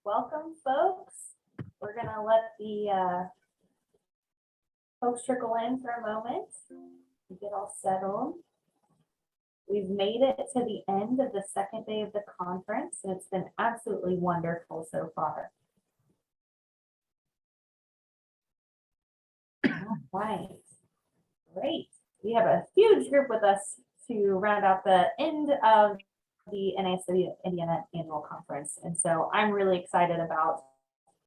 Welcome, folks. We're going to let the folks trickle in for a moment and get all settled. We've made it to the end of the second day of the conference, and it's been absolutely wonderful so far. All right, great. We have a huge group with us to round out the end of the NASW-Indiana annual conference. And so I'm really excited about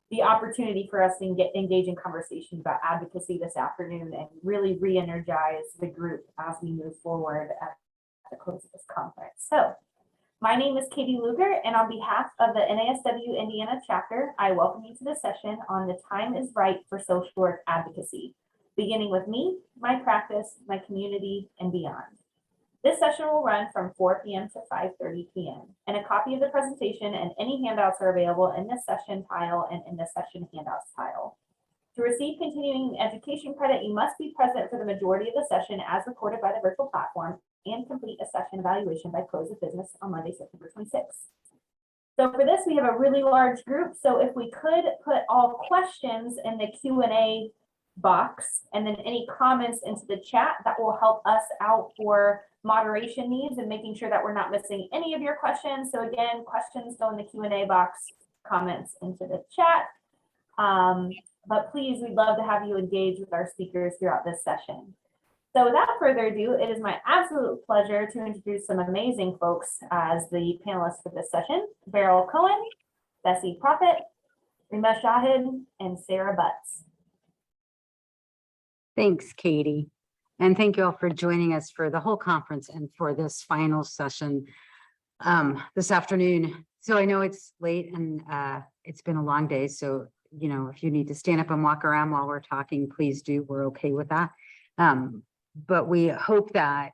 the opportunity for us to engage in conversation about advocacy this afternoon and really re-energize the group as we move forward at the close of this conference. So my name is Katie Luger, and on behalf of the NASW-Indiana chapter, I welcome you to the session on the time is right for social work advocacy, beginning with me, my practice, my community, and beyond. This session will run from 4 p.m. to 5:30 p.m. and a copy of the presentation and any handouts are available in the session pile and in the session handouts pile. To receive continuing education credit, you must be present for the majority of the session as recorded by the virtual platform and complete a session evaluation by close of business on Monday, September 26th. So for this, we have a really large group. So if we could put all questions in the Q&A box and then any comments into the chat, that will help us out for moderation needs and making sure that we're not missing any of your questions. So again, questions go in the Q&A box, comments into the chat. But please, we'd love to have you engage with our speakers throughout this session. So without further ado, it is my absolute pleasure to introduce some amazing folks as the panelists for this session: Beryl Cohen, Bessie Prophet, Rima Shahid, and Sarah Butts. Thanks, Katie. And thank you all for joining us for the whole conference and for this final session this afternoon. So I know it's late and it's been a long day. So, you know, if you need to stand up and walk around while we're talking, please do. We're okay with that. But we hope that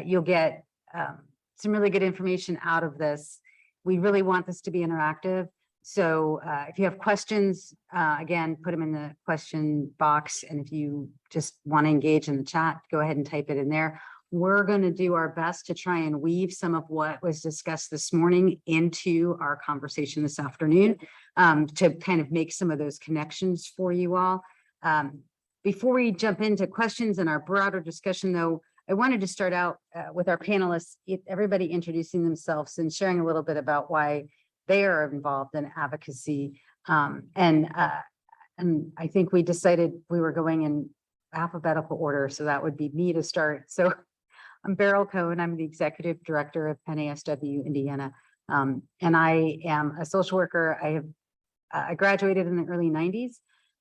you'll get some really good information out of this. We really want this to be interactive. So if you have questions, again, put them in the question box. And if you just want to engage in the chat, go ahead and type it in there. We're going to do our best to try and weave some of what was discussed this morning into our conversation this afternoon to kind of make some of those connections for you all. Before we jump into questions and our broader discussion, though, I wanted to start out with our panelists, everybody introducing themselves and sharing a little bit about why they are involved in advocacy. And I think we decided we were going in alphabetical order, so that would be me to start. So I'm Beryl Cohen. I'm the executive director of NASW-Indiana, and I am a social worker. I graduated in the early 90s,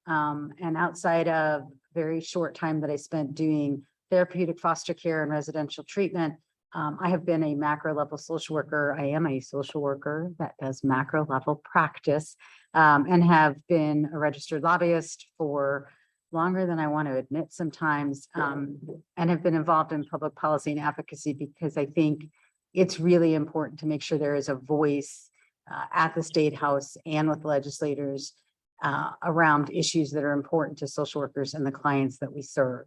and outside of very short time that I spent doing therapeutic foster care and residential treatment, I have been a macro level social worker. I am a social worker that does macro level practice and have been a registered lobbyist for longer than I want to admit sometimes, and have been involved in public policy and advocacy because I think it's really important to make sure there is a voice at the State House and with legislators around issues that are important to social workers and the clients that we serve.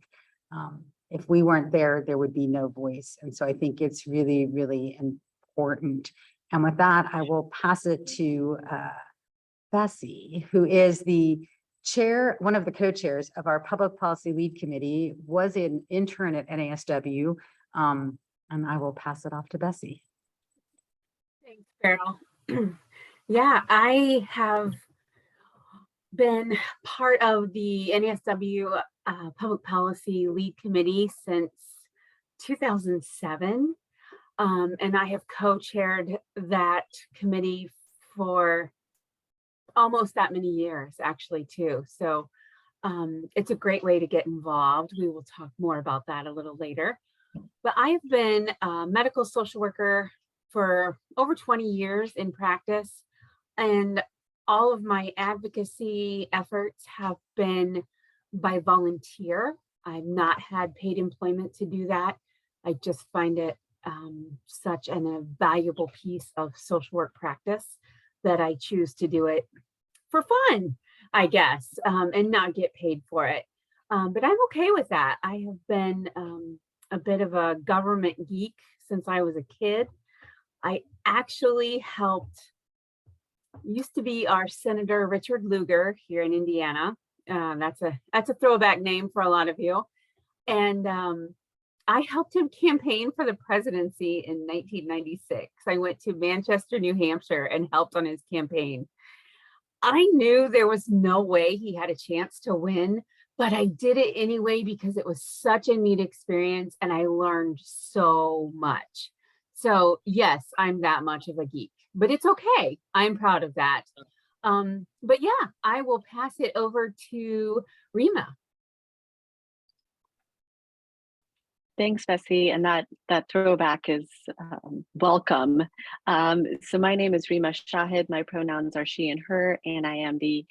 If we weren't there, there would be no voice. And so I think it's really, really important. And with that, I will pass it to Bessie, who is the chair, one of the co-chairs of our public policy lead committee, was an intern at NASW. And I will pass it off to Bessie. Thanks, Beryl. Yeah, I have been part of the NASW Public Policy Lead Committee since 2007, and I have co-chaired that committee for almost that many years, actually, too. So it's a great way to get involved. We will talk more about that a little later. But I have been a medical social worker for over 20 years in practice, and all of my advocacy efforts have been by volunteer. I've not had paid employment to do that. I just find it such a valuable piece of social work practice that I choose to do it for fun, I guess, and not get paid for it. But I'm okay with that. I have been a bit of a government geek since I was a kid. I actually helped used to be our Senator Richard Lugar here in Indiana. That's a throwback name for a lot of you. And I helped him campaign for the presidency in 1996. I went to Manchester, New Hampshire and helped on his campaign. I knew there was no way he had a chance to win, but I did it anyway because it was such a neat experience and I learned so much. So yes, I'm that much of a geek, but it's okay. I'm proud of that. But yeah, I will pass it over to Rima. Thanks, Bessie, and that throwback is welcome. So my name is Rima Shahid. My pronouns are she and her, and I am the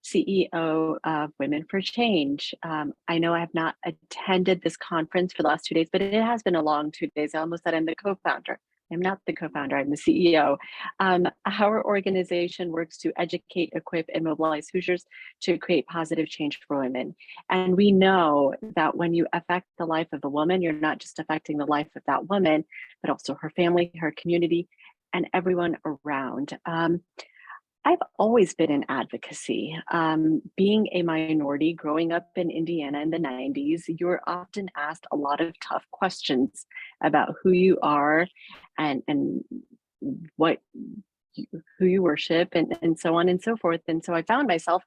CEO of Women for Change. I know I have not attended this conference for the last 2 days, but it has been a long 2 days. I almost said I'm the co-founder. I'm not the co-founder, I'm the CEO. Our organization works to educate, equip, and mobilize Hoosiers to create positive change for women. And we know that when you affect the life of a woman, you're not just affecting the life of that woman, but also her family, her community, and everyone around. I've always been in advocacy. Being a minority growing up in Indiana in the 90s, you're often asked a lot of tough questions about who you are and what who you worship and so on and so forth. And so I found myself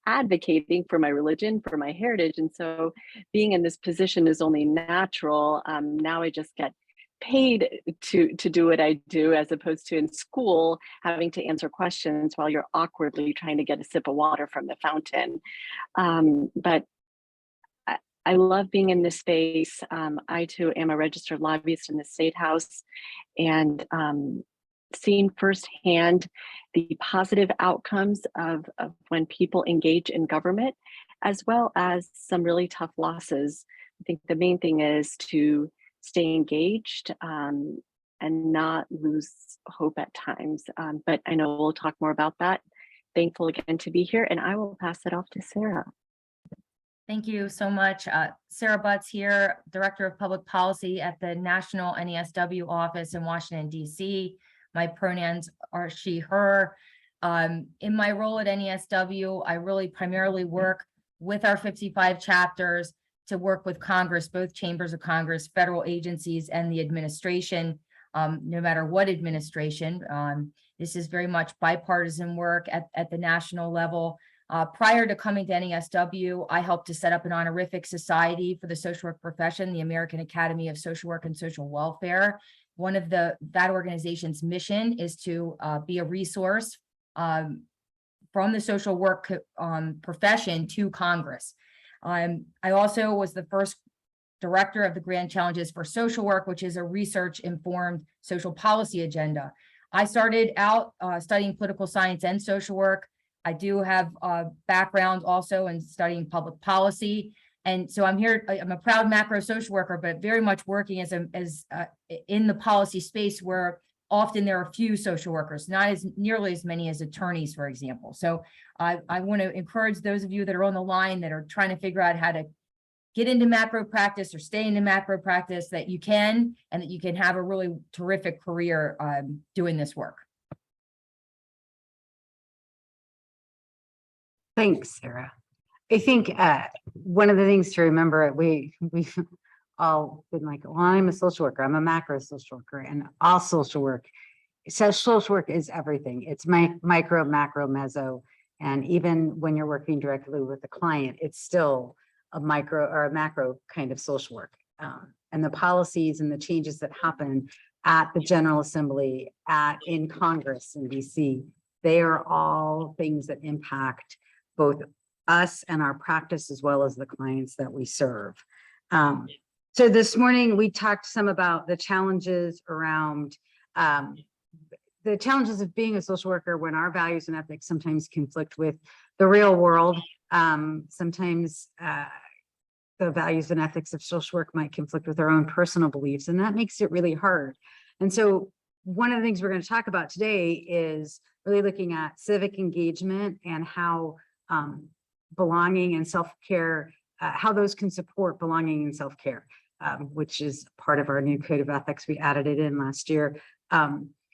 advocating for my religion, for my heritage. And so being in this position is only natural. Now I just get paid to do what I do, as opposed to in school having to answer questions while you're awkwardly trying to get a sip of water from the fountain. But I love being in this space. I too am a registered lobbyist in the State House, and seen firsthand the positive outcomes of when people engage in government, as well as some really tough losses. I think the main thing is to stay engaged and not lose hope at times. But I know we'll talk more about that. Thankful again to be here, and I will pass it off to Sarah. Thank you so much. Sarah Butts here, Director of Public Policy at the National NASW office in Washington, D.C. My pronouns are she, her. In my role at NASW, I really primarily work with our 55 chapters to work with Congress, both chambers of Congress, federal agencies, and the administration, no matter what administration. This is very much bipartisan work at the national level. Prior to coming to NASW, I helped to set up an honorific society for the social work profession, the American Academy of Social Work and Social Welfare. One of that organization's mission is to be a resource from the social work profession to Congress. I also was the first director of the Grand Challenges for Social Work, which is a research-informed social policy agenda. I started out studying political science and social work. I do have a background also in studying public policy. And so I'm here, I'm a proud macro social worker, but very much working as in the policy space where often there are few social workers, not as nearly as many as attorneys, for example. So I want to encourage those of you that are on the line that are trying to figure out how to get into macro practice or stay into macro practice, that you can, and that you can have a really terrific career doing this work. Thanks, Sarah. I think one of the things to remember, we've all been like, well, I'm a social worker, I'm a macro social worker, and all social work. So social work is everything. It's micro, macro, meso. And even when you're working directly with the client, it's still a micro or a macro kind of social work. And the policies and the changes that happen at the General Assembly, in Congress in DC, they are all things that impact both us and our practice, as well as the clients that we serve. So this morning we talked some about the challenges around the challenges of being a social worker when our values and ethics sometimes conflict with the real world. Sometimes the values and ethics of social work might conflict with our own personal beliefs, and that makes it really hard. And so one of the things we're going to talk about today is really looking at civic engagement and how belonging and self-care, how those can support belonging and self-care, which is part of our new code of ethics. We added it in last year.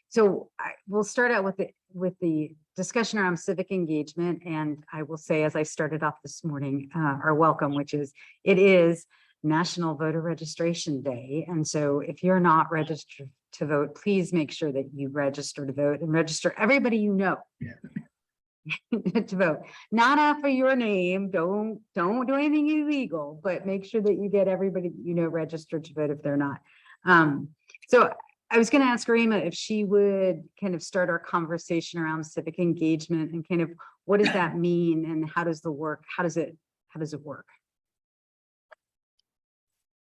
So we'll start out with with the discussion around civic engagement, and I will say, as I started off this morning, our welcome, which is, it is National Voter Registration Day. And so if you're not registered to vote, please make sure that you register to vote and register everybody you know to vote. Not for your name. Don't do anything illegal, but make sure that you get everybody that you know registered to vote if they're not. So I was going to ask Rima if she would kind of start our conversation around civic engagement and kind of what does that mean and how does it work?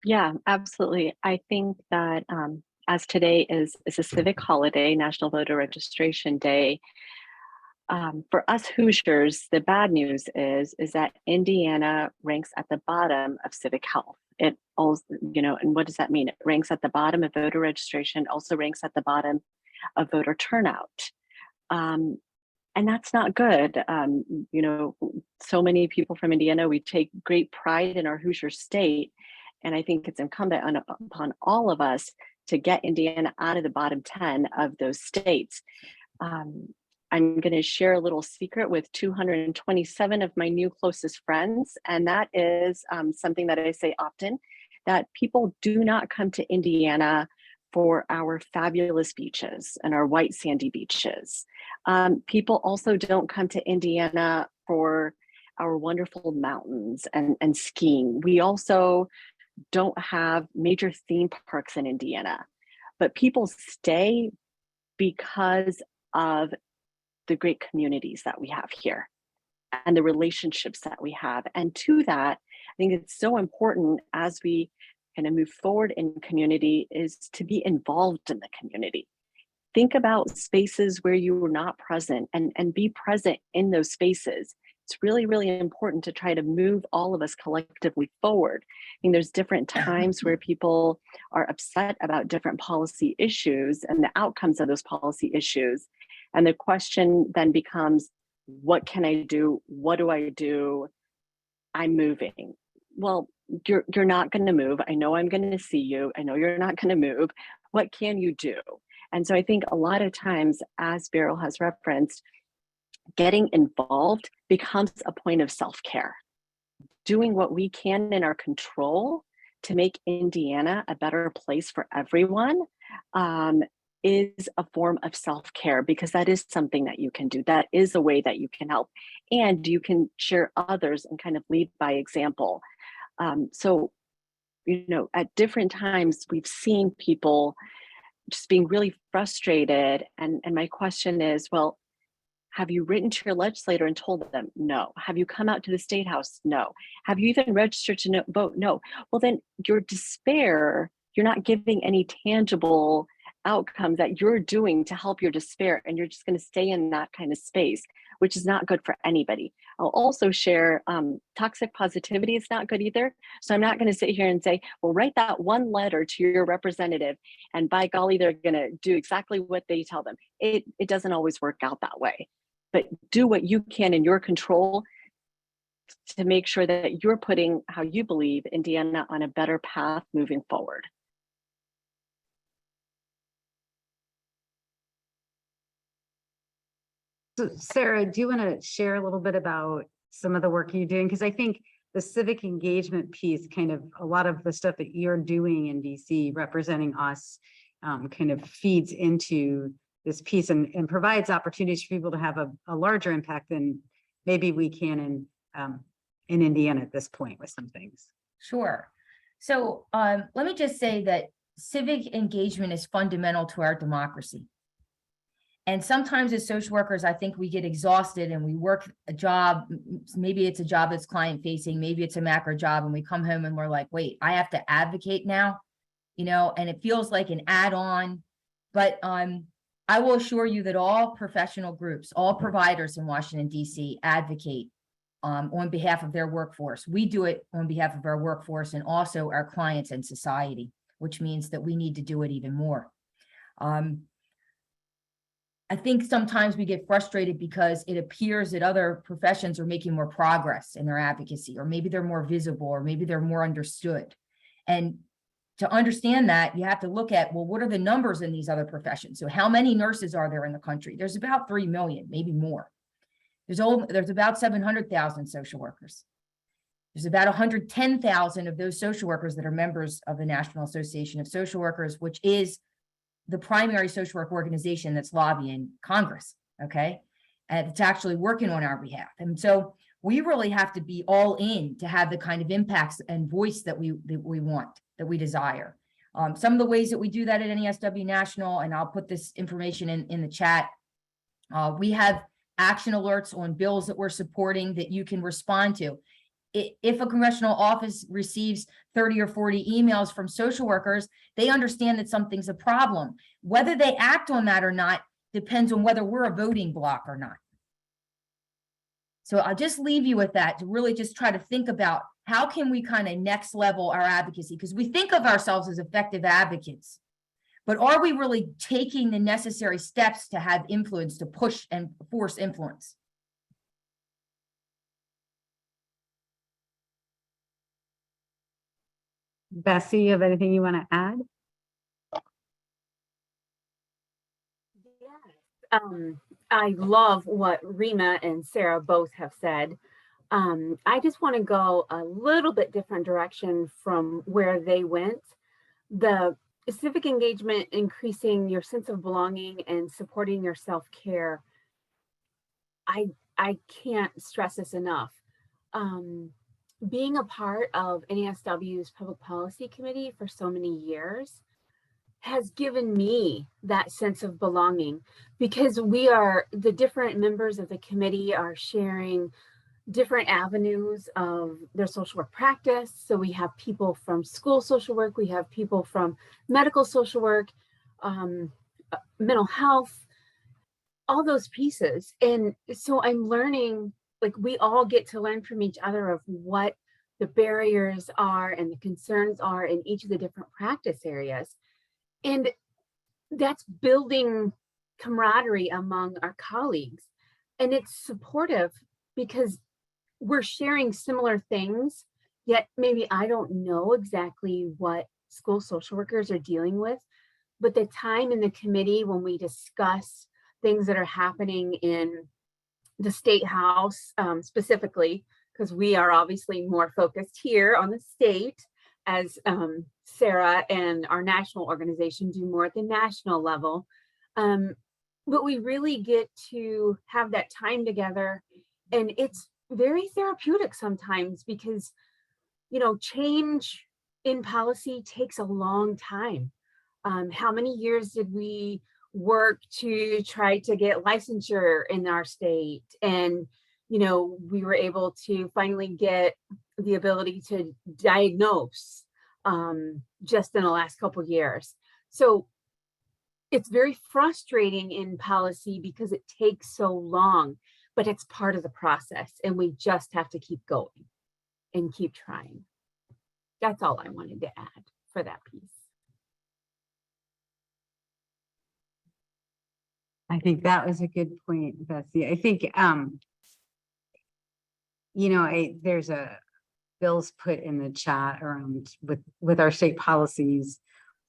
Yeah, absolutely. I think that as today is a civic holiday, National Voter Registration Day, for us Hoosiers, the bad news is that Indiana ranks at the bottom of civic health. It also, and what does that mean? It ranks at the bottom of voter registration, also ranks at the bottom of voter turnout. And that's not good. So many people from Indiana, we take great pride in our Hoosier state. And I think it's incumbent upon all of us to get Indiana out of the bottom 10 of those states. I'm going to share a little secret with 227 of my new closest friends. And that is something that I say often, that people do not come to Indiana for our fabulous beaches and our white sandy beaches. People also don't come to Indiana for our wonderful mountains and skiing. We also don't have major theme parks in Indiana, but people stay because of the great communities that we have here and the relationships that we have. And to that, I think it's so important as we kind of move forward in community is to be involved in the community. Think about spaces where you were not present and be present in those spaces. It's really, really important to try to move all of us collectively forward. I mean, there's different times where people are upset about different policy issues and the outcomes of those policy issues. And the question then becomes, what can I do? What do I do? I'm moving. Well, you're not going to move. I know I'm going to see you. I know you're not going to move. What can you do? And so I think a lot of times, as Beryl has referenced, getting involved becomes a point of self-care. Doing what we can in our control to make Indiana a better place for everyone is a form of self-care, because that is something that you can do. That is a way that you can help, and you can share others and kind of lead by example. So, at different times we've seen people just being really frustrated. And my question is, well, have you written to your legislator and told them? No. Have you come out to the State House? No. Have you even registered to vote? No. Well, then your despair, you're not giving any tangible outcome that you're doing to help your despair, and you're just going to stay in that kind of space, which is not good for anybody. I'll also share toxic positivity is not good either. So I'm not going to sit here and say, well, write that one letter to your representative and by golly, they're going to do exactly what they tell them. It doesn't always work out that way, but do what you can in your control to make sure that you're putting how you believe Indiana on a better path moving forward. So Sarah, do you want to share a little bit about some of the work you're doing? Because I think the civic engagement piece, kind of a lot of the stuff that you're doing in DC representing us kind of feeds into this piece and provides opportunities for people to have a larger impact than maybe we can in Indiana at this point with some things. Sure. So let me just say that civic engagement is fundamental to our democracy. And sometimes as social workers, I think we get exhausted and we work a job. Maybe it's a job that's client facing, maybe it's a macro job, and we come home and we're like, wait, I have to advocate now, and it feels like an add-on. But I will assure you that all professional groups, all providers in Washington, D.C. advocate on behalf of their workforce. We do it on behalf of our workforce and also our clients and society, which means that we need to do it even more. I think sometimes we get frustrated because it appears that other professions are making more progress in their advocacy, or maybe they're more visible, or maybe they're more understood. And to understand that, you have to look at, well, what are the numbers in these other professions? So how many nurses are there in the country? There's about 3 million, maybe more. There's about 700,000 social workers. There's about 110,000 of those social workers that are members of the National Association of Social Workers, which is the primary social work organization that's lobbying Congress, okay? And it's actually working on our behalf. And so we really have to be all in to have the kind of impacts and voice that we want, that we desire. Some of the ways that we do that at NASW National, and I'll put this information in the chat. We have action alerts on bills that we're supporting that you can respond to. If a congressional office receives 30 or 40 emails from social workers, they understand that something's a problem. Whether they act on that or not depends on whether we're a voting bloc or not. So I'll just leave you with that to really just try to think about how can we kind of next level our advocacy, because we think of ourselves as effective advocates, but are we really taking the necessary steps to have influence, to push and force influence? Bessie, you have anything you want to add? I love what Rima and Sarah both have said. I just want to go a little bit different direction from where they went. The civic engagement, increasing your sense of belonging and supporting your self-care. I can't stress this enough. Being a part of NASW's Public Policy Committee for so many years has given me that sense of belonging, because the different members of the committee are sharing different avenues of their social work practice. So we have people from school social work, we have people from medical social work, mental health, all those pieces. And so I'm learning, like, we all get to learn from each other of what the barriers are and the concerns are in each of the different practice areas. And that's building camaraderie among our colleagues. And it's supportive because we're sharing similar things, yet maybe I don't know exactly what school social workers are dealing with. But the time in the committee when we discuss things that are happening in the state house, specifically, because we are obviously more focused here on the state, as Sarah and our national organization do more at the national level. But we really get to have that time together, and it's very therapeutic sometimes because, you know, change in policy takes a long time. How many years did we work to try to get licensure in our state? And, you know, we were able to finally get the ability to diagnose just in the last couple of years. So it's very frustrating in policy because it takes so long, but it's part of the process, and we just have to keep going and keep trying. That's all I wanted to add for that piece. I think that was a good point, Bessie. I think, you know, there's a bills put in the chat around with our state policies.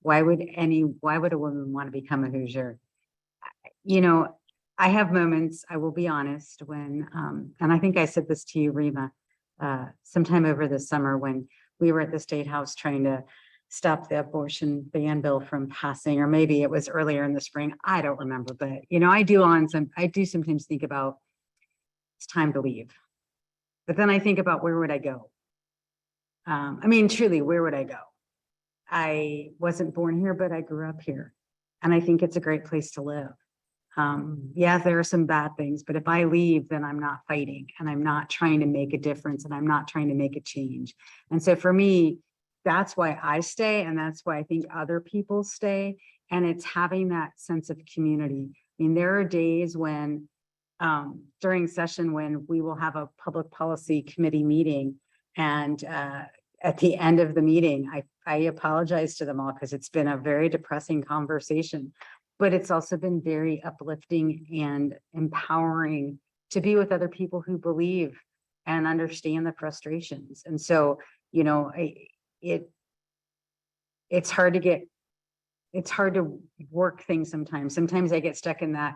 Why would a woman want to become a Hoosier? You know, I have moments, I will be honest, when, and I think I said this to you, Rima, sometime over the summer when we were at the State House trying to stop the abortion ban bill from passing, or maybe it was earlier in the spring. I don't remember, but you know, I do sometimes think about it's time to leave. But then I think about where would I go? I mean, truly, where would I go? I wasn't born here, but I grew up here. And I think it's a great place to live. Yeah, there are some bad things, but if I leave, then I'm not fighting and I'm not trying to make a difference and I'm not trying to make a change. And so for me, that's why I stay. And that's why I think other people stay. And it's having that sense of community. I mean, there are days when during session when we will have a public policy committee meeting, and at the end of the meeting, I apologize to them all because it's been a very depressing conversation, but it's also been very uplifting and empowering to be with other people who believe and understand the frustrations. And so, you know, it's hard to work things sometimes. Sometimes I get stuck in that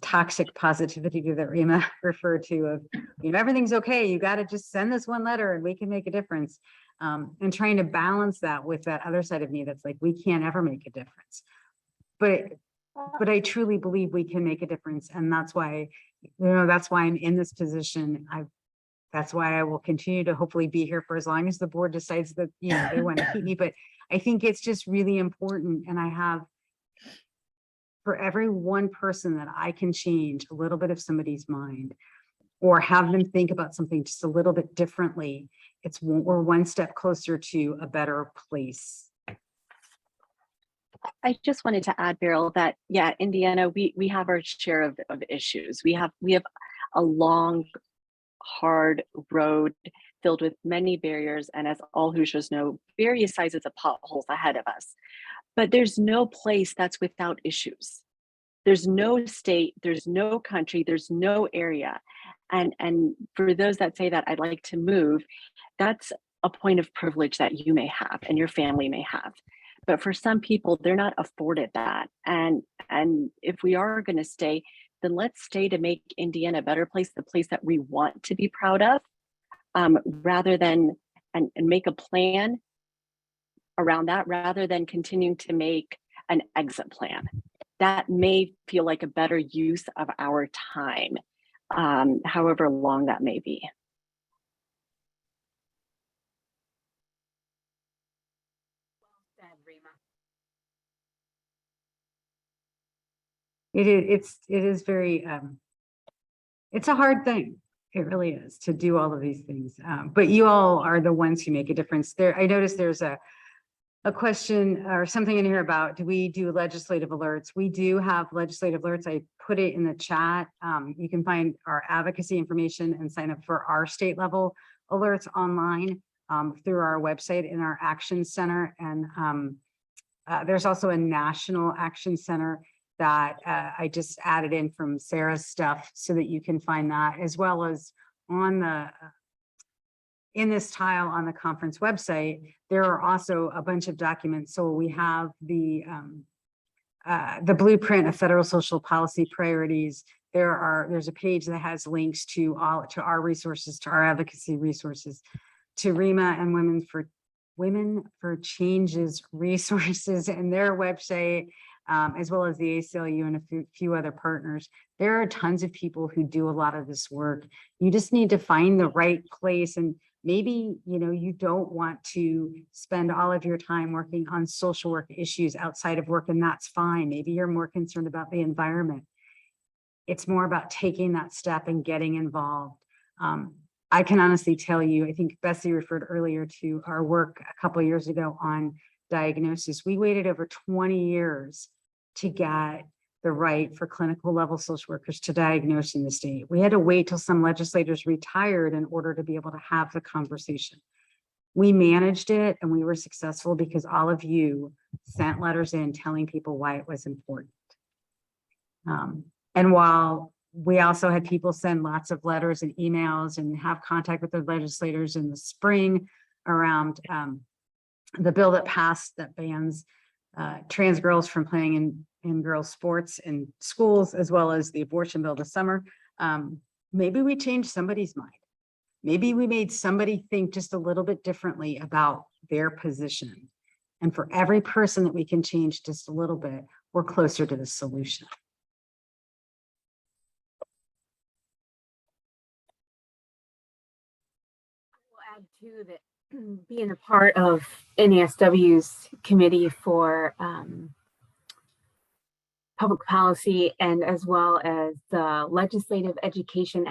toxic positivity that Rima referred to of, everything's okay. You got to just send this one letter and we can make a difference. And trying to balance that with that other side of me that's like, we can't ever make a difference. But I truly believe we can make a difference. And that's why, that's why I'm in this position. That's why I will continue to hopefully be here for as long as the board decides that, they want to keep me. But I think it's just really important. And I have, for every one person that I can change a little bit of somebody's mind or have them think about something just a little bit differently, we're one step closer to a better place. I just wanted to add, Beryl, that Indiana, we have our share of issues. We have a long, hard road filled with many barriers, and as all Hoosiers know, various sizes of potholes ahead of us. But there's no place that's without issues. There's no state, there's no country, there's no area. And for those that say that I'd like to move, that's a point of privilege that you may have and your family may have. But for some people, they're not afforded that. And if we are going to stay, then let's stay to make Indiana a better place, the place that we want to be proud of, rather than and make a plan around that, rather than continuing to make an exit plan. That may feel like a better use of our time, however long that may be. It is very, it's a hard thing. It really is to do all of these things. But you all are the ones who make a difference there. I noticed there's a question or something in here about, do we do legislative alerts? We do have legislative alerts. I put it in the chat. You can find our advocacy information and sign up for our state level alerts online through our website in our action center. And there's also a national action center that I just added in from Sarah's stuff so that you can find that, as well as on the in this tile on the conference website. There are also a bunch of documents. So we have the blueprint of federal social policy priorities. There's a page that has links to our resources, to our advocacy resources, to REMA and Women for Change's resources and their website, as well as the ACLU and a few other partners. There are tons of people who do a lot of this work. You just need to find the right place. And maybe, you don't want to spend all of your time working on social work issues outside of work, and that's fine. Maybe you're more concerned about the environment. It's more about taking that step and getting involved. I can honestly tell you, I think Bessie referred earlier to our work a couple of years ago on diagnosis. We waited over 20 years to get the right for clinical level social workers to diagnose in the state. We had to wait till some legislators retired in order to be able to have the conversation. We managed it and we were successful because all of you sent letters in telling people why it was important. And while we also had people send lots of letters and emails and have contact with the legislators in the spring around the bill that passed that bans trans girls from playing in girls' sports in schools, as well as the abortion bill this summer. Maybe we changed somebody's mind. Maybe we made somebody think just a little bit differently about their position. And for every person that we can change just a little bit, we're closer to the solution. I'll add too that being a part of NASW's committee for public policy, and as well as the Legislative Education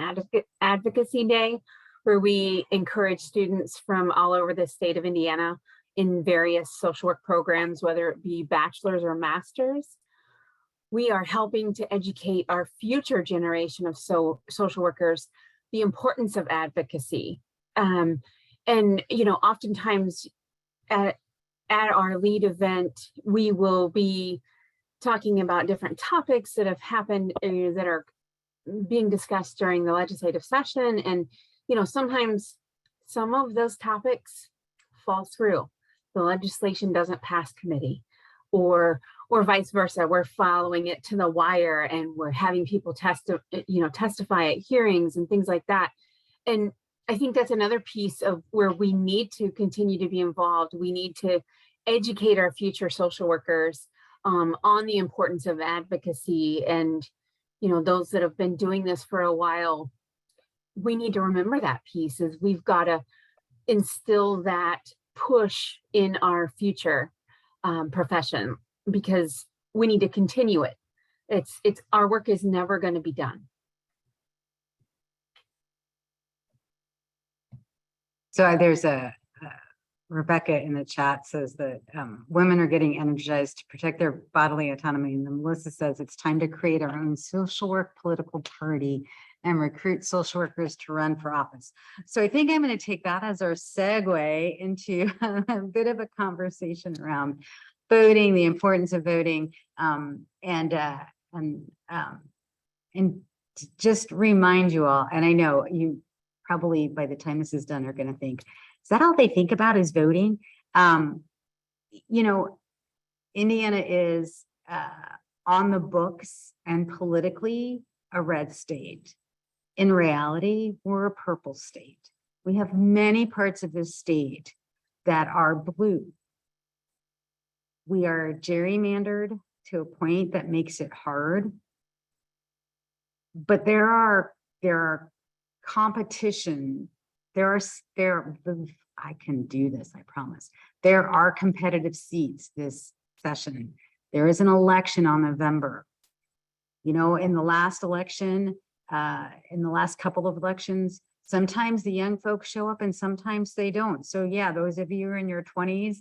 Advocacy Day, where we encourage students from all over the state of Indiana in various social work programs, whether it be bachelor's or master's. We are helping to educate our future generation of social workers the importance of advocacy. And oftentimes at our lead event, we will be talking about different topics that have happened that are being discussed during the legislative session. And, sometimes some of those topics fall through. the legislation doesn't pass committee, or vice versa. We're following it to the wire and we're having people testify at hearings and things like that. And I think that's another piece of where we need to continue to be involved. We need to educate our future social workers on the importance of advocacy. And, those that have been doing this for a while, we need to remember that piece is we've got to instill that push in our future profession, because we need to continue it. It's our work is never going to be done. So there's Rebecca in the chat says that women are getting energized to protect their bodily autonomy. And then Melissa says it's time to create our own social work political party and recruit social workers to run for office. So I think I'm going to take that as our segue into a bit of a conversation around voting, the importance of voting, and to just remind you all, and I know you probably by the time this is done are going to think, is that all they think about is voting? Indiana is on the books and politically a red state. In reality, we're a purple state. We have many parts of this state that are blue. We are gerrymandered to a point that makes it hard. But there are competition. I can do this, I promise. There are competitive seats this session. There is an election on November. In the last election, in the last couple of elections, sometimes the young folks show up and sometimes they don't. So yeah, those of you who are in your 20s,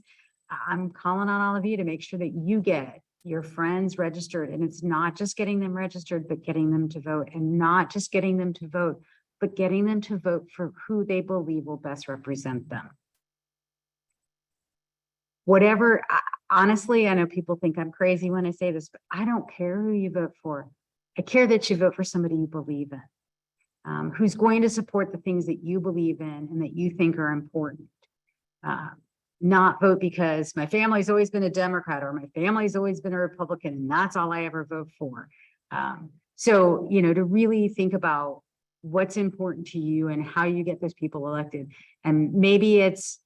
I'm calling on all of you to make sure that you get your friends registered. And it's not just getting them registered, but getting them to vote, and not just getting them to vote, but getting them to vote for who they believe will best represent them. Honestly, I know people think I'm crazy when I say this, but I don't care who you vote for. I care that you vote for somebody you believe in, who's going to support the things that you believe in and that you think are important. Not vote because my family's always been a Democrat or my family's always been a Republican and that's all I ever vote for. So, to really think about what's important to you and how you get those people elected. And maybe it's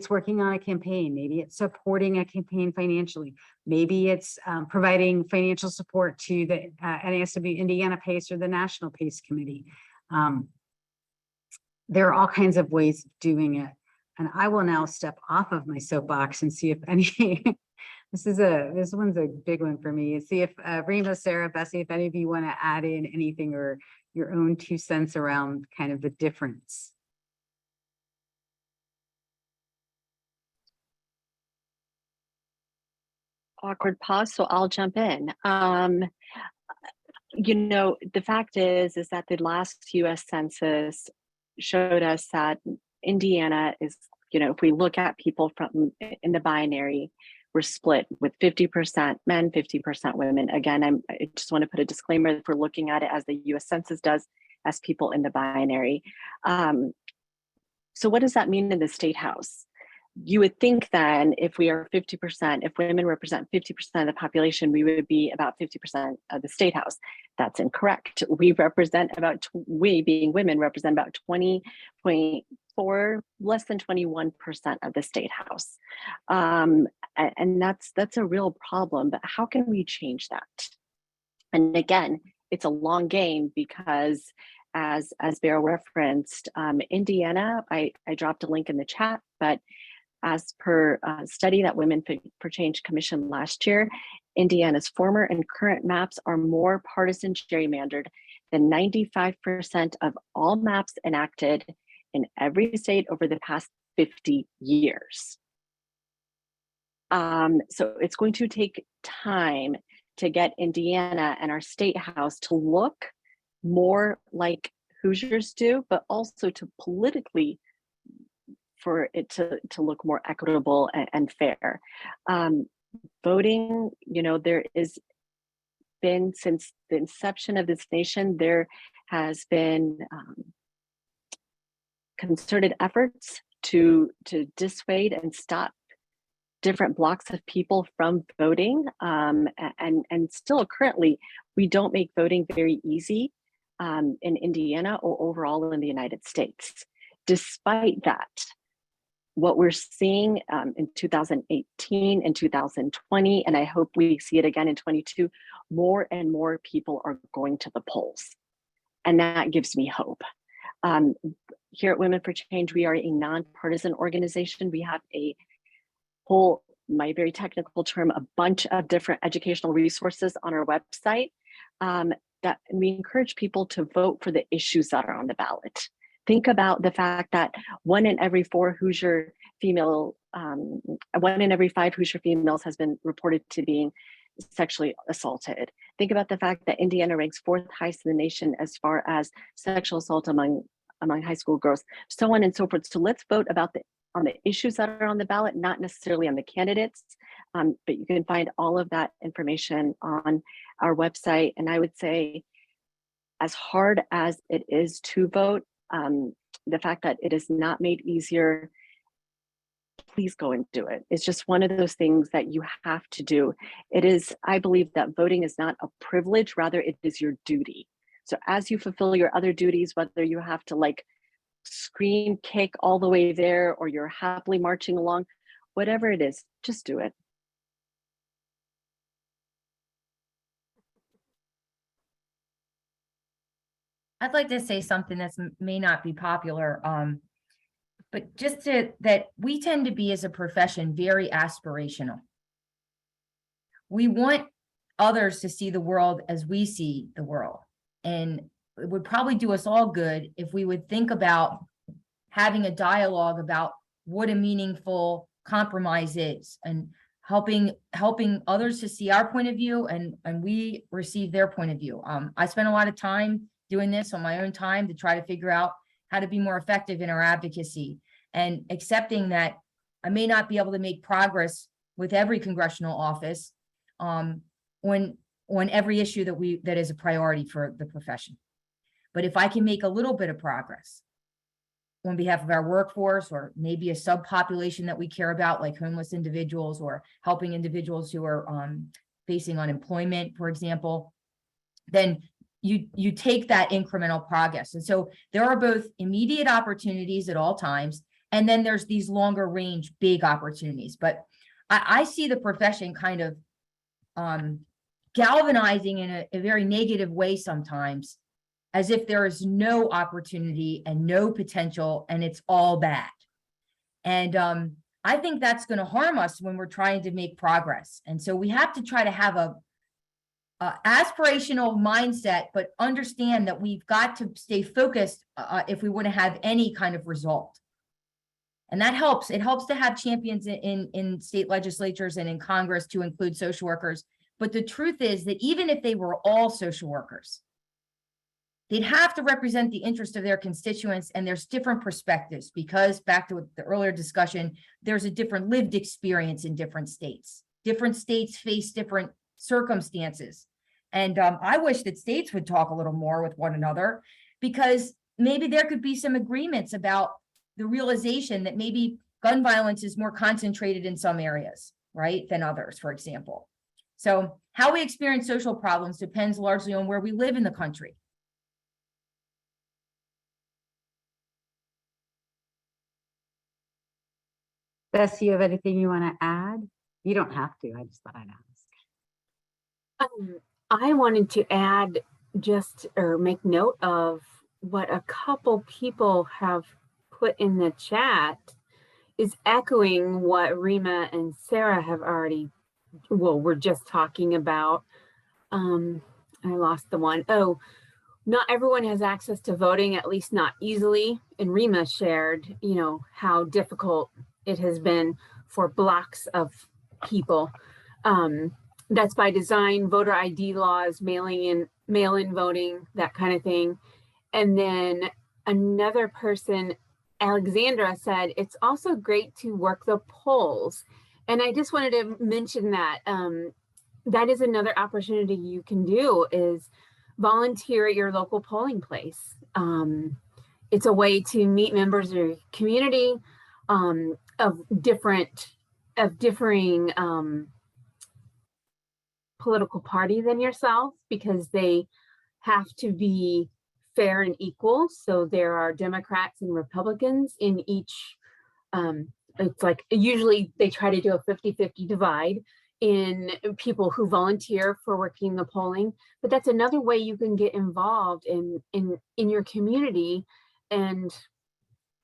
working on a campaign. Maybe it's supporting a campaign financially. Maybe it's providing financial support to the NASW-Indiana PACE or the National PACE Committee. There are all kinds of ways of doing it. And I will now step off of my soapbox and see if any, this one's a big one for me. See if Rima, Sarah, Bessie, if any of you want to add in anything or your own 2 cents around kind of the difference. Awkward pause, so I'll jump in. The fact is that the last US Census showed us that Indiana is, if we look at people from in the binary, we're split with 50% men, 50% women. Again, I just want to put a disclaimer if we're looking at it as the US Census does, as people in the binary. So what does that mean in the state house? You would think then if we are 50%, if women represent 50% of the population, we would be about 50% of the state house. That's incorrect. We being women represent about 20.4, less than 21% of the state house. And that's a real problem, but how can we change that? And again, it's a long game because as Beryl referenced, Indiana, I dropped a link in the chat, but as per a study that Women for Change commissioned last year, Indiana's former and current maps are more partisan gerrymandered than 95% of all maps enacted in every state over the past 50 years. So it's going to take time to get Indiana and our state house to look more like Hoosiers do, but also to politically for it to look more equitable and fair. Voting, there is been, since the inception of this nation, there has been concerted efforts to dissuade and stop different blocks of people from voting. And still currently, we don't make voting very easy in Indiana or overall in the United States. Despite that, what we're seeing in 2018 and 2020, and I hope we see it again in 22, more and more people are going to the polls. And that gives me hope. Here at Women for Change, we are a nonpartisan organization. We have a whole, my very technical term, a bunch of different educational resources on our website that we encourage people to vote for the issues that are on the ballot. Think about the fact that 1 in every 4 Hoosier female, 1 in every 5 Hoosier females has been reported to being sexually assaulted. Think about the fact that Indiana ranks 4th highest in the nation as far as sexual assault among high school girls, so on and so forth. So let's vote on the issues that are on the ballot, not necessarily on the candidates, but you can find all of that information on our website. And I would say, as hard as it is to vote, the fact that it is not made easier, please go and do it. It's just one of those things that you have to do. It is, I believe that voting is not a privilege, rather it is your duty. So as you fulfill your other duties, whether you have to like scream, kick all the way there, or you're happily marching along, whatever it is, just do it. I'd like to say something that may not be popular, but just that we tend to be as a profession very aspirational. We want others to see the world as we see the world. And it would probably do us all good if we would think about having a dialogue about what a meaningful compromise is, and helping others to see our point of view, and we receive their point of view. I spent a lot of time doing this on my own time to try to figure out how to be more effective in our advocacy, and accepting that I may not be able to make progress with every congressional office on every issue that is a priority for the profession. But if I can make a little bit of progress on behalf of our workforce, or maybe a subpopulation that we care about, like homeless individuals, or helping individuals who are facing unemployment, for example, then you take that incremental progress. And so there are both immediate opportunities at all times, and then there's these longer range, big opportunities. But I see the profession kind of galvanizing in a very negative way sometimes, as if there is no opportunity and no potential and it's all bad. And I think that's going to harm us when we're trying to make progress. And so we have to try to have a aspirational mindset, but understand that we've got to stay focused if we want to have any kind of result. And that helps. It helps to have champions in state legislatures and in Congress to include social workers. But the truth is that even if they were all social workers, they'd have to represent the interest of their constituents, and there's different perspectives, because back to the earlier discussion, there's a different lived experience in different states. Different states face different circumstances. And I wish that states would talk a little more with one another, because maybe there could be some agreements about the realization that maybe gun violence is more concentrated in some areas, right, than others, for example. So how we experience social problems depends largely on where we live in the country. Bessie, you have anything you want to add? You don't have to. I just thought I'd ask. I wanted to add or make note of what a couple people have put in the chat, is echoing what Rima and Sarah have already, we're just talking about. I lost the one. Oh, not everyone has access to voting, at least not easily. And Rima shared, how difficult it has been for blocks of people. That's by design, voter ID laws, mail-in voting, that kind of thing. And then another person, Alexandra, said, it's also great to work the polls. And I just wanted to mention that that is another opportunity you can do, is volunteer at your local polling place. It's a way to meet members of your community, of different of differing political party than yourself, because they have to be fair and equal. So there are Democrats and Republicans in each. It's like usually they try to do a 50-50 divide in people who volunteer for working the polling, but that's another way you can get involved in your community and,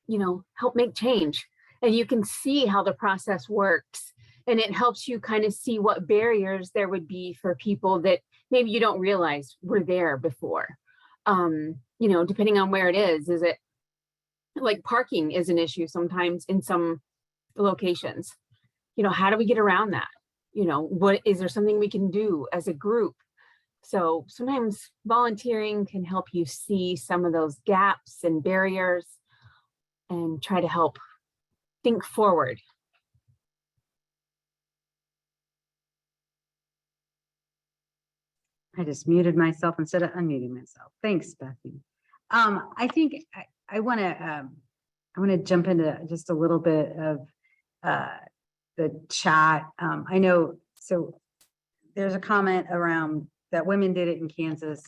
you know, help make change. And you can see how the process works, and it helps you kind of see what barriers there would be for people that maybe you don't realize were there before. You know, depending on where it is it like parking is an issue sometimes in some locations? You know, how do we get around that? You know, what is there something we can do as a group? So sometimes volunteering can help you see some of those gaps and barriers and try to help think forward. I just muted myself instead of unmuting myself. Thanks, Bethany. I think I want to jump into just a little bit of the chat. I know, so there's a comment around that women did it in Kansas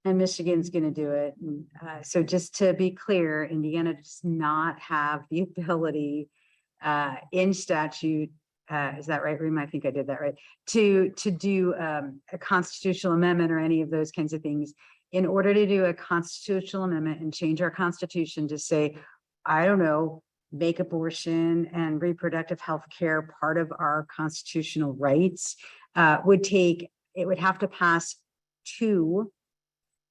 and Michigan's going to do it. And, so just to be clear, Indiana does not have the ability in statute. Is that right, Reem? I think I did that right. To do a constitutional amendment or any of those kinds of things. In order to do a constitutional amendment and change our constitution to say, I don't know, make abortion and reproductive health care part of our constitutional rights, it would have to pass 2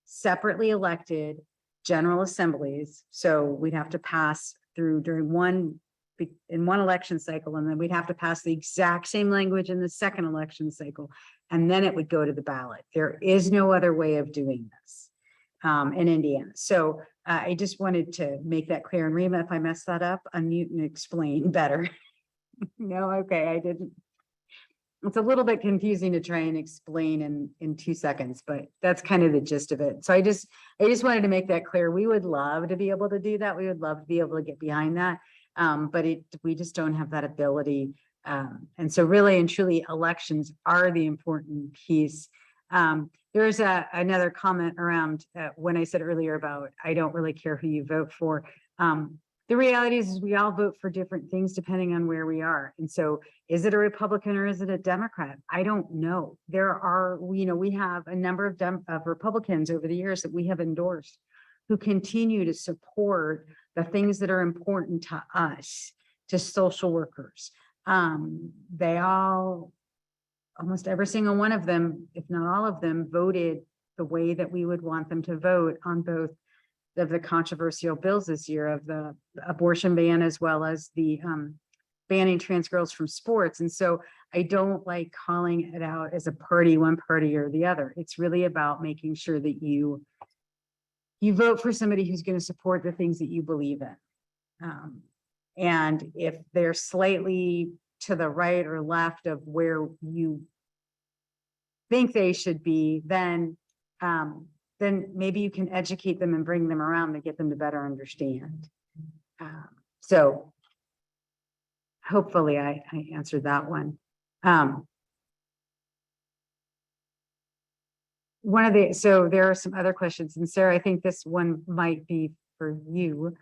separately elected general assemblies. So we'd have to pass through in one election cycle, and then we'd have to pass the exact same language in the second election cycle, and then it would go to the ballot. There is no other way of doing this in Indiana. So I just wanted to make that clear. And Rima, if I mess that up, unmute and explain better. No, okay, I didn't. It's a little bit confusing to try and explain in 2 seconds, but that's kind of the gist of it. So I just wanted to make that clear. We would love to be able to do that. We would love to be able to get behind that. But we just don't have that ability. And so really and truly elections are the important piece. There's another comment around when I said earlier about, I don't really care who you vote for. The reality is we all vote for different things depending on where we are. And so is it a Republican or is it a Democrat? I don't know. There are, we have a number of Republicans over the years that we have endorsed who continue to support the things that are important to us, to social workers. They all, almost every single one of them, if not all of them, voted the way that we would want them to vote on both of the controversial bills this year, of the abortion ban as well as the banning trans girls from sports. And so I don't like calling it out as a party, one party or the other. It's really about making sure that you vote for somebody who's going to support the things that you believe in. And if they're slightly to the right or left of where you think they should be, then maybe you can educate them and bring them around to get them to better understand. So hopefully I answered that one. So there are some other questions, and Sarah, I think this one might be for you.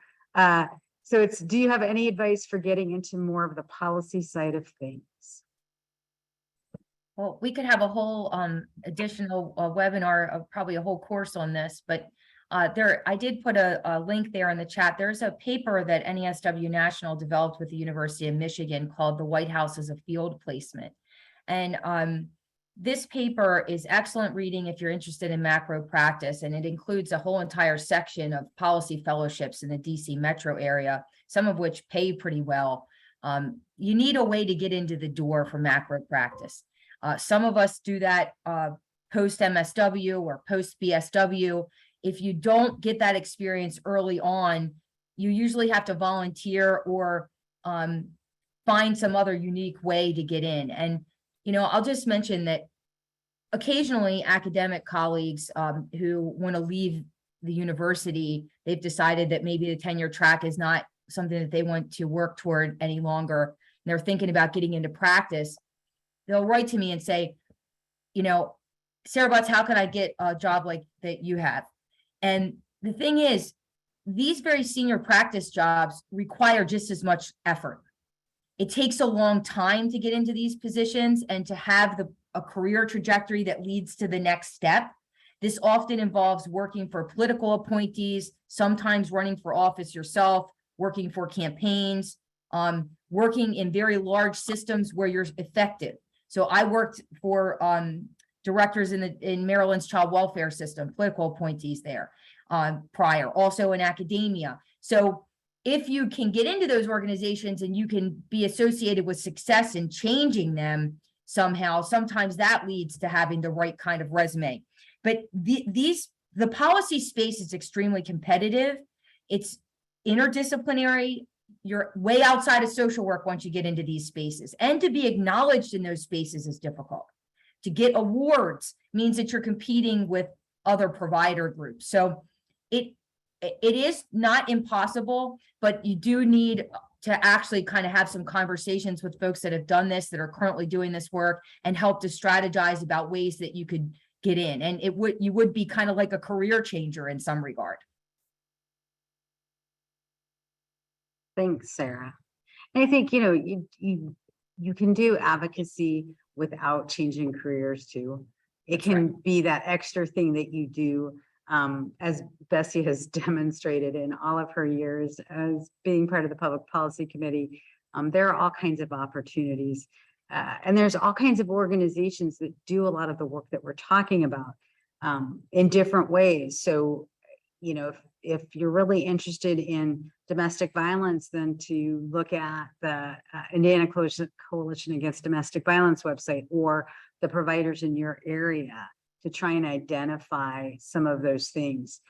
So it's, do you have any advice for getting into more of the policy side of things? Well, we could have a whole additional webinar, probably a whole course on this, but I did put a link there in the chat. There's a paper that NASW National developed with the University of Michigan called The White House as a Field Placement. And this paper is excellent reading if you're interested in macro practice, and it includes a whole entire section of policy fellowships in the DC metro area, some of which pay pretty well. You need a way to get into the door for macro practice. Some of us do that post MSW or post BSW. If you don't get that experience early on, you usually have to volunteer or find some other unique way to get in. And, I'll just mention that occasionally academic colleagues who want to leave the university, they've decided that maybe the tenure track is not something that they want to work toward any longer. they're thinking about getting into practice, they'll write to me and say, you know, Sarah Butts, how can I get a job like that you have? And the thing is, these very senior practice jobs require just as much effort. It takes a long time to get into these positions and to have a career trajectory that leads to the next step. This often involves working for political appointees, sometimes running for office yourself, working for campaigns, working in very large systems where you're effective. So I worked for directors in Maryland's child welfare system, political appointees there prior, also in academia. So if you can get into those organizations and you can be associated with success in changing them somehow, sometimes that leads to having the right kind of resume. But the policy space is extremely competitive. It's interdisciplinary. You're way outside of social work once you get into these spaces, and to be acknowledged in those spaces is difficult. To get awards means that you're competing with other provider groups. So it is not impossible, but you do need to actually kind of have some conversations with folks that have done this, that are currently doing this work, and help to strategize about ways that you could get in. And you would be kind of like a career changer in some regard. Thanks, Sarah. And I think, you know, you can do advocacy without changing careers too. It can be that extra thing that you do, as Bessie has demonstrated in all of her years as being part of the Public Policy Committee. There are all kinds of opportunities, and there's all kinds of organizations that do a lot of the work that we're talking about in different ways. So, you know, if you're really interested in domestic violence, then to look at the Indiana Coalition Against Domestic Violence website, or the providers in your area, to try and identify some of those things.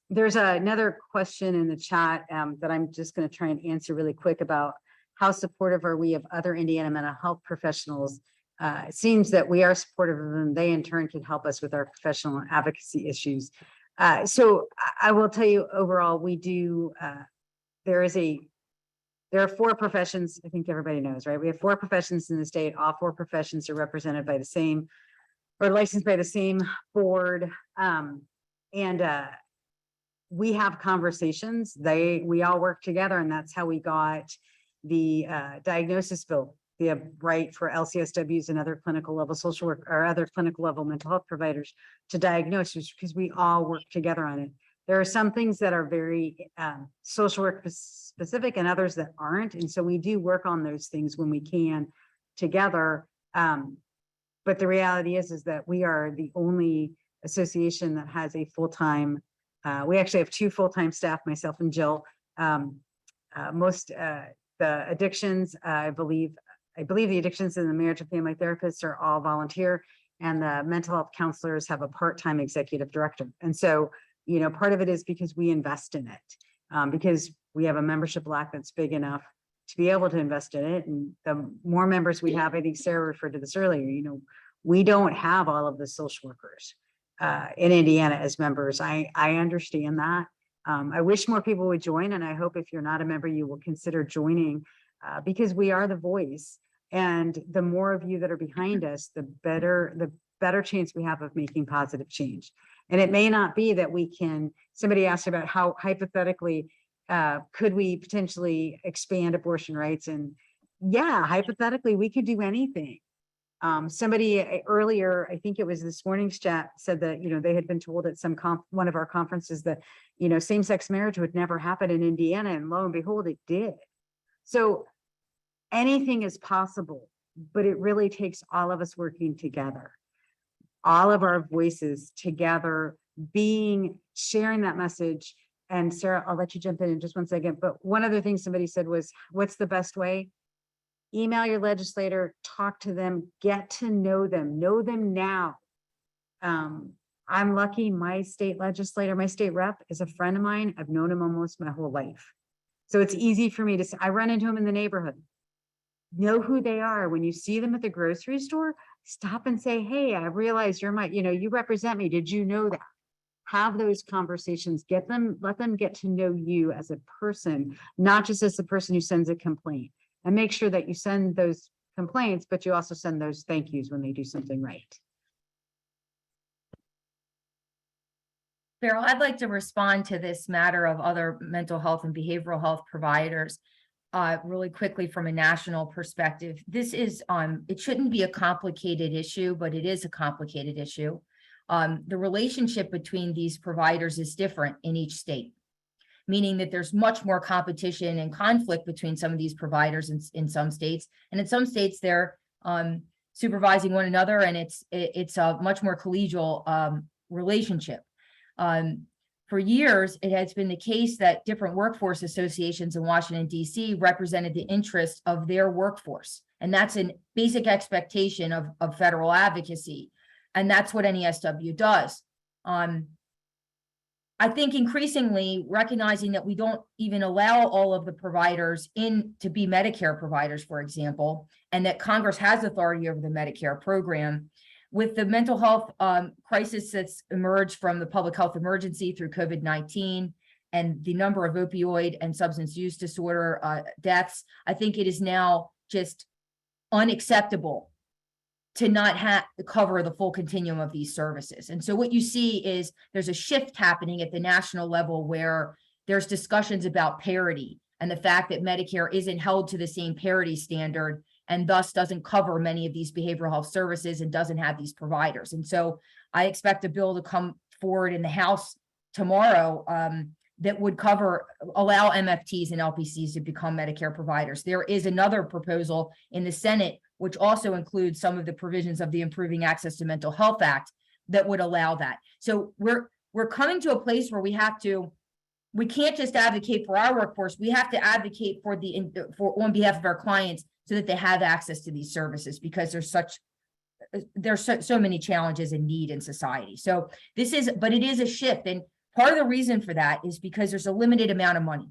There's another question in the chat that I'm just going to try and answer really quick about how supportive are we of other Indiana mental health professionals. It seems that we are supportive of them. They in turn can help us with our professional advocacy issues. So I will tell you overall, we do, there are 4 professions, I think everybody knows, right? We have 4 professions in the state. All 4 professions are represented by the same, or licensed by the same board. We have conversations. We all work together, and that's how we got the diagnosis bill, the right for LCSWs and other clinical level social work or other clinical level mental health providers to diagnose, because we all work together on it. There are some things that are very social work specific and others that aren't. And so we do work on those things when we can together. But the reality is that we are the only association that has a full-time, we actually have 2 full-time staff, myself and Jill. The addictions, I believe the addictions and the marriage and family therapists are all volunteer, and the mental health counselors have a part-time executive director. And so, you know, part of it is because we invest in it, because we have a membership block that's big enough to be able to invest in it. And the more members we have, I think Sarah referred to this earlier, you know, we don't have all of the social workers in Indiana as members. I understand that. I wish more people would join, and I hope if you're not a member, you will consider joining, because we are the voice. And the more of you that are behind us, the better chance we have of making positive change. And it may not be that we can, somebody asked about how hypothetically, could we potentially expand abortion rights? And yeah, hypothetically, we could do anything. Somebody earlier, I think it was this morning's chat, said that, you know, they had been told at one of our conferences that, you know, same-sex marriage would never happen in Indiana, and lo and behold, it did. So anything is possible, but it really takes all of us working together, all of our voices together, sharing that message. And Sarah, I'll let you jump in just one second. But one other thing somebody said was, what's the best way? Email your legislator, talk to them, get to know them now. I'm lucky my state legislator, my state rep is a friend of mine. I've known him almost my whole life. So it's easy for me to say, I run into him in the neighborhood. Know who they are. When you see them at the grocery store, stop and say, hey, I realize you're you represent me. Did you know that? Have those conversations, let them get to know you as a person, not just as the person who sends a complaint. and make sure that you send those complaints, but you also send those thank yous when they do something right. Farrell, I'd like to respond to this matter of other mental health and behavioral health providers really quickly from a national perspective. This is, it shouldn't be a complicated issue, but it is a complicated issue. The relationship between these providers is different in each state, meaning that there's much more competition and conflict between some of these providers in some states. And in some states, they're supervising one another, and it's a much more collegial relationship. For years, it has been the case that different workforce associations in Washington, D.C. represented the interest of their workforce. And that's a basic expectation of federal advocacy. And that's what NASW does. I think increasingly recognizing that we don't even allow all of the providers in to be Medicare providers, for example, and that Congress has authority over the Medicare program. With the mental health crisis that's emerged from the public health emergency through COVID-19 and the number of opioid and substance use disorder deaths, I think it is now just unacceptable to not cover the full continuum of these services. And so what you see is there's a shift happening at the national level where there's discussions about parity and the fact that Medicare isn't held to the same parity standard and thus doesn't cover many of these behavioral health services and doesn't have these providers. And so I expect a bill to come forward in the House tomorrow that would allow MFTs and LPCs to become Medicare providers. There is another proposal in the Senate, which also includes some of the provisions of the Improving Access to Mental Health Act that would allow that. So we're coming to a place where we can't just advocate for our workforce, we have to advocate for on behalf of our clients so that they have access to these services, because there's so many challenges and need in society. So but it is a shift. And part of the reason for that is because there's a limited amount of money.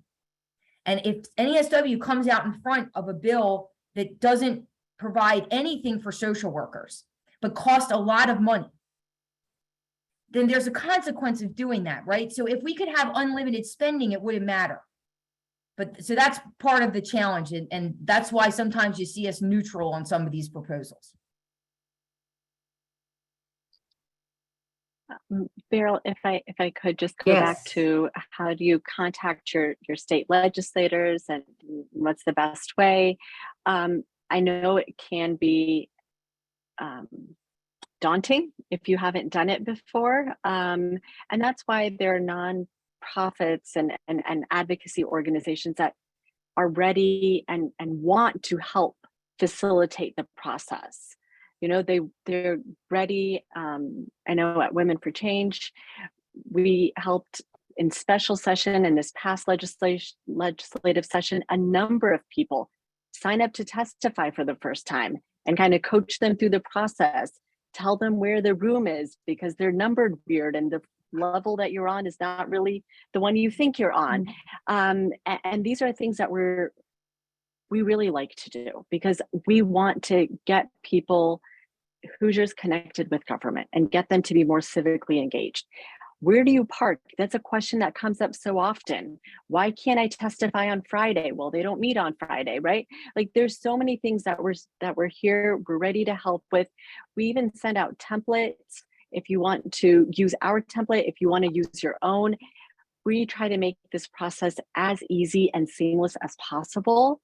And if NASW comes out in front of a bill that doesn't provide anything for social workers, but cost a lot of money, then there's a consequence of doing that, right? So if we could have unlimited spending, it wouldn't matter. But so that's part of the challenge. And that's why sometimes you see us neutral on some of these proposals. Beryl, if I could just go back Yes. to how do you contact your state legislators and what's the best way? I know it can be daunting if you haven't done it before. And that's why there are nonprofits and advocacy organizations that are ready and want to help facilitate the process. You know, they're ready. I know at Women for Change, we helped in special session in this past legislative session, a number of people sign up to testify for the first time and kind of coach them through the process, tell them where the room is because they're numbered weird and the level that you're on is not really the one you think you're on. And these are things that we really like to do because we want to get people, Hoosiers, connected with government and get them to be more civically engaged. Where do you park? That's a question that comes up so often. Why can't I testify on Friday? Well, they don't meet on Friday, right? Like there's so many things that we're here, we're ready to help with. We even send out templates. If you want to use our template, if you want to use your own, we try to make this process as easy and seamless as possible.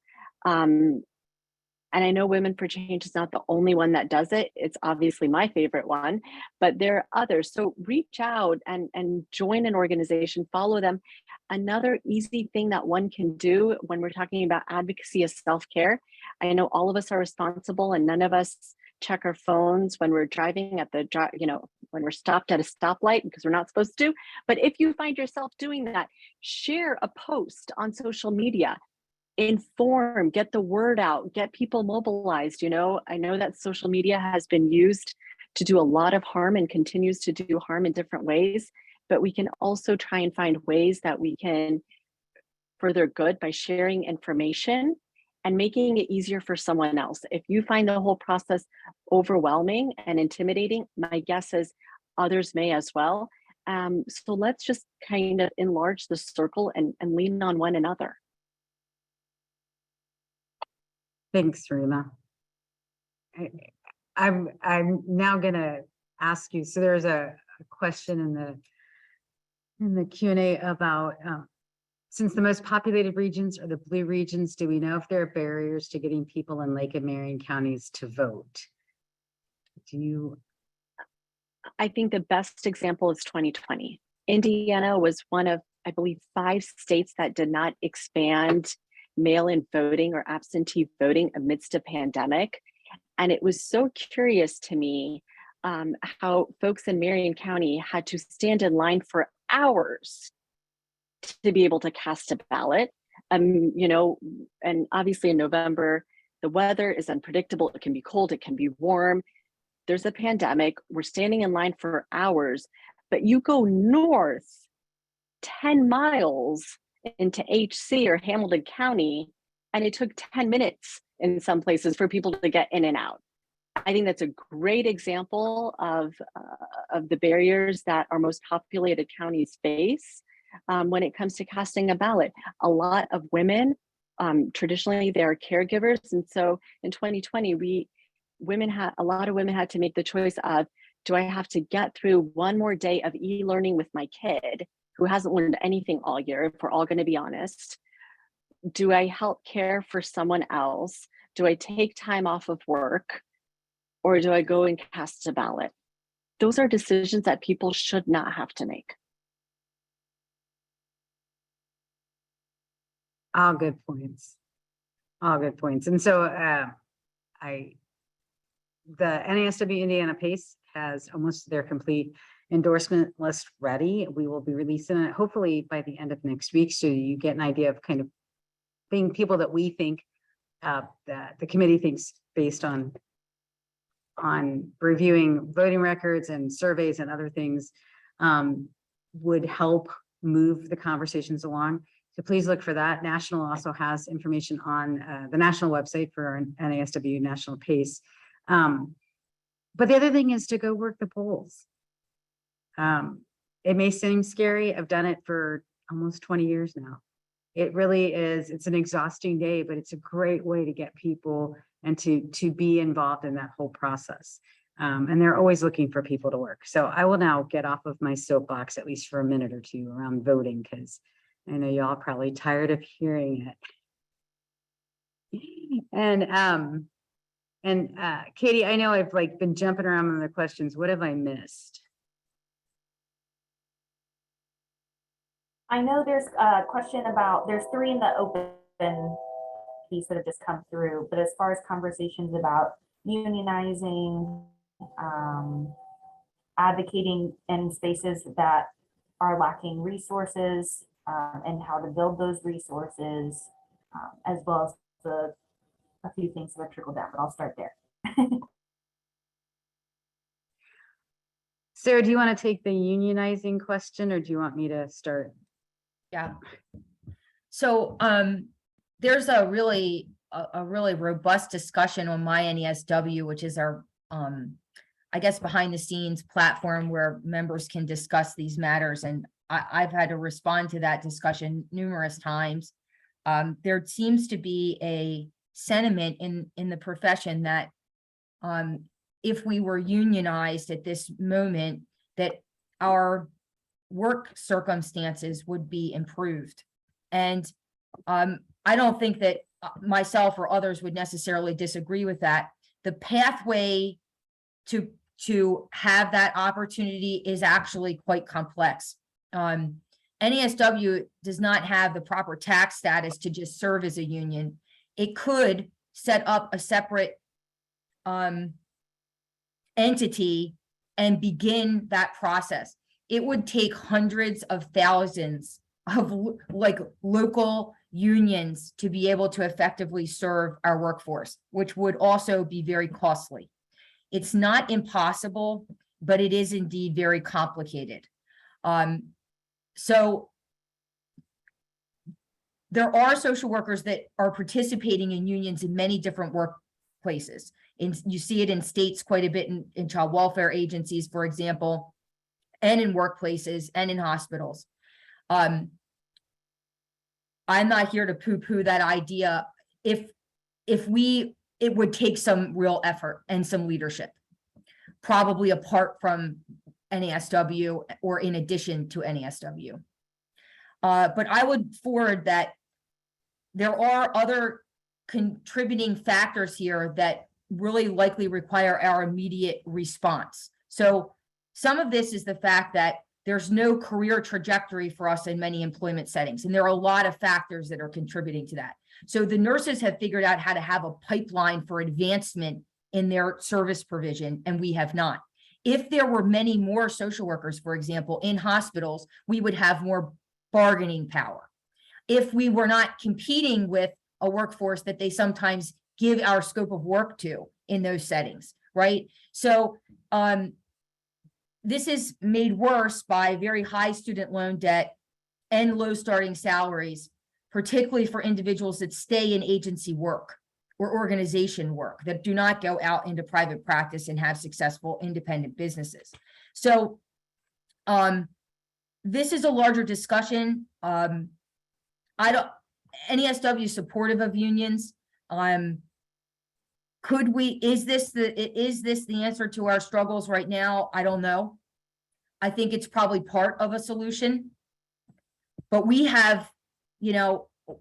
And I know Women for Change is not the only one that does it. It's obviously my favorite one, but there are others. So reach out and join an organization, follow them. Another easy thing that one can do when we're talking about advocacy is self-care. I know all of us are responsible and none of us check our phones when we're driving at when we're stopped at a stoplight because we're not supposed to. But if you find yourself doing that, share a post on social media. Inform, get the word out, get people mobilized. You know, I know that social media has been used to do a lot of harm and continues to do harm in different ways, but we can also try and find ways that we can further good by sharing information and making it easier for someone else. If you find the whole process overwhelming and intimidating, my guess is others may as well. So let's just kind of enlarge the circle and lean on one another. Thanks, Rima. I'm now gonna ask you, so there's a question in the Q&A about, since the most populated regions are the blue regions, do we know if there are barriers to getting people in Lake and Marion counties to vote? I think the best example is 2020. Indiana was one of, I believe, 5 states that did not expand mail-in voting or absentee voting amidst a pandemic. And it was so curious to me how folks in Marion County had to stand in line for hours to be able to cast a ballot. You know, and obviously in November, the weather is unpredictable. It can be cold, it can be warm. There's a pandemic. We're standing in line for hours, but you go north 10 miles into HC or Hamilton County, and it took 10 minutes in some places for people to get in and out. I think that's a great example of the barriers that our most populated counties face when it comes to casting a ballot. A lot of women, traditionally they are caregivers. And so in 2020, a lot of women had to make the choice of, do I have to get through one more day of e-learning with my kid who hasn't learned anything all year, if we're all going to be honest? Do I help care for someone else? Do I take time off of work? Or do I go and cast a ballot? Those are decisions that people should not have to make. All good points. All good points. And so the NASW-Indiana PACE has almost their complete endorsement list ready. We will be releasing it hopefully by the end of next week, so you get an idea of kind of being people that we think that the committee thinks based on reviewing voting records and surveys and other things would help move the conversations along. So please look for that. National also has information on the national website for our NASW National PACE. But the other thing is to go work the polls. It may seem scary. I've done it for almost 20 years now. It really is. It's an exhausting day, but it's a great way to get people and to be involved in that whole process. And they're always looking for people to work. So I will now get off of my soapbox, at least for a minute or two, around voting, because I know y'all are probably tired of hearing it. And Katie, I know I've been jumping around on the questions. What have I missed? I know there's a question about, there's 3 in the open piece that have just come through, but as far as conversations about unionizing, advocating in spaces that are lacking resources, and how to build those resources, as well as a few things that trickle down, but I'll start there. Sarah, do you want to take the unionizing question, or do you want me to start? Yeah. So there's a really robust discussion on My NASW, which is our I guess behind the scenes platform where members can discuss these matters. And I've had to respond to that discussion numerous times. There seems to be a sentiment in the profession that if we were unionized at this moment, that our work circumstances would be improved. And I don't think that myself or others would necessarily disagree with that. The pathway to have that opportunity is actually quite complex. NASW does not have the proper tax status to just serve as a union. It could set up a separate entity and begin that process. It would take hundreds of thousands of local unions to be able to effectively serve our workforce, which would also be very costly. It's not impossible, but it is indeed very complicated. So there are social workers that are participating in unions in many different workplaces. And you see it in states quite a bit in child welfare agencies, for example, and in workplaces and in hospitals. I'm not here to poo-poo that idea. If it would take some real effort and some leadership, probably apart from NASW or in addition to NASW. But I would forward that there are other contributing factors here that really likely require our immediate response. So some of this is the fact that there's no career trajectory for us in many employment settings, and there are a lot of factors that are contributing to that. So the nurses have figured out how to have a pipeline for advancement in their service provision, and we have not. If there were many more social workers, for example, in hospitals, we would have more bargaining power. If we were not competing with a workforce that they sometimes give our scope of work to in those settings, right? So this is made worse by very high student loan debt and low starting salaries, particularly for individuals that stay in agency work or organization work, that do not go out into private practice and have successful independent businesses. So this is a larger discussion. NASW is supportive of unions. Is this the answer to our struggles right now? I don't know. I think it's probably part of a solution, but we have,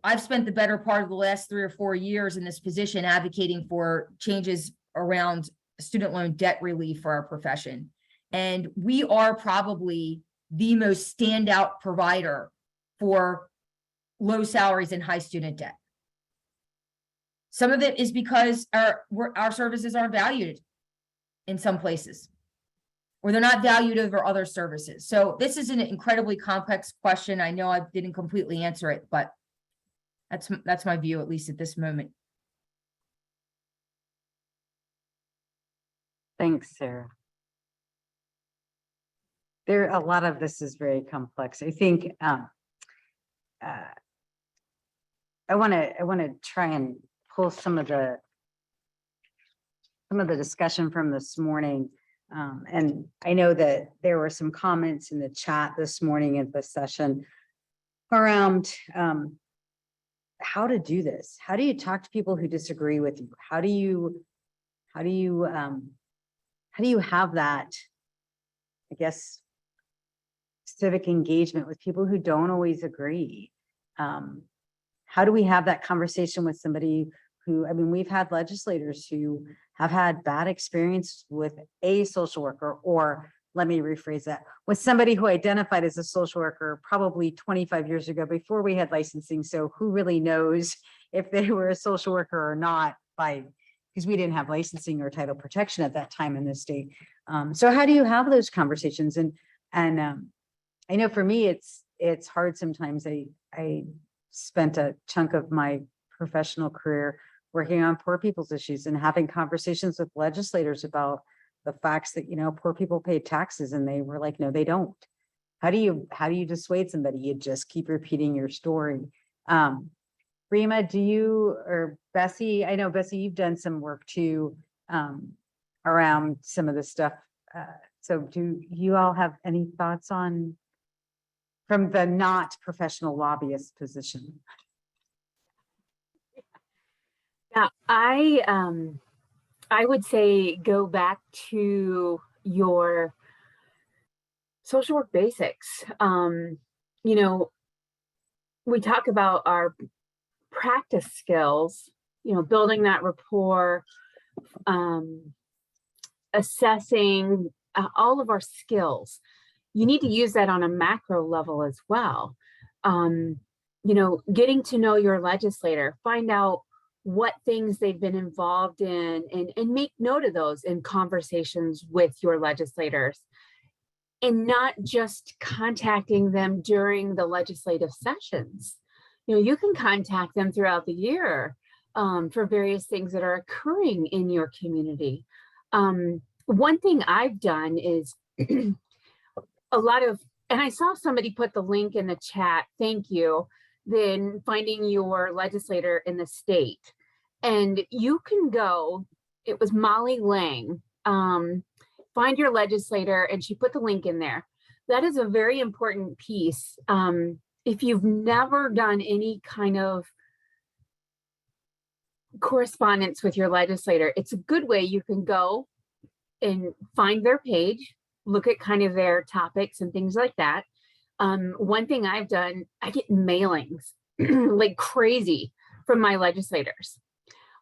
I've spent the better part of the last 3 or 4 years in this position advocating for changes around student loan debt relief for our profession. And we are probably the most standout provider for low salaries and high student debt. Some of it is because our services aren't valued in some places, or they're not valued over other services. So this is an incredibly complex question. I know I didn't completely answer it, but that's my view, at least at this moment. Thanks, Sarah. A lot of this is very complex. I think I want to try and pull some of the discussion from this morning. And I know that there were some comments in the chat this morning at the session around how to do this. How do you talk to people who disagree with you? How do you have that, I guess, civic engagement with people who don't always agree? How do we have that conversation with somebody who, we've had legislators who have had bad experience with a social worker, or let me rephrase that, with somebody who identified as a social worker probably 25 years ago before we had licensing. So who really knows if they were a social worker or not, because we didn't have licensing or title protection at that time in the state. So how do you have those conversations? And I know for me, it's hard sometimes. I spent a chunk of my professional career working on poor people's issues and having conversations with legislators about the facts that, poor people pay taxes, and they were like, no, they don't. How do you dissuade somebody? You just keep repeating your story. Rima, or Bessie, I know Bessie, you've done some work too around some of this stuff. So do you all have any thoughts from the not professional lobbyist position? Yeah, I would say go back to your social work basics. We talk about our practice skills, building that rapport, assessing all of our skills. You need to use that on a macro level as well. Getting to know your legislator, find out what things they've been involved in, and make note of those in conversations with your legislators, and not just contacting them during the legislative sessions. You can contact them throughout the year for various things that are occurring in your community. One thing I've done is and I saw somebody put the link in the chat, thank you, then finding your legislator in the state. And you can go, it was Molly Lang, find your legislator, and she put the link in there. That is a very important piece. If you've never done any kind of correspondence with your legislator. It's a good way you can go and find their page, look at kind of their topics and things like that. One thing I've done, I get mailings like crazy from my legislators.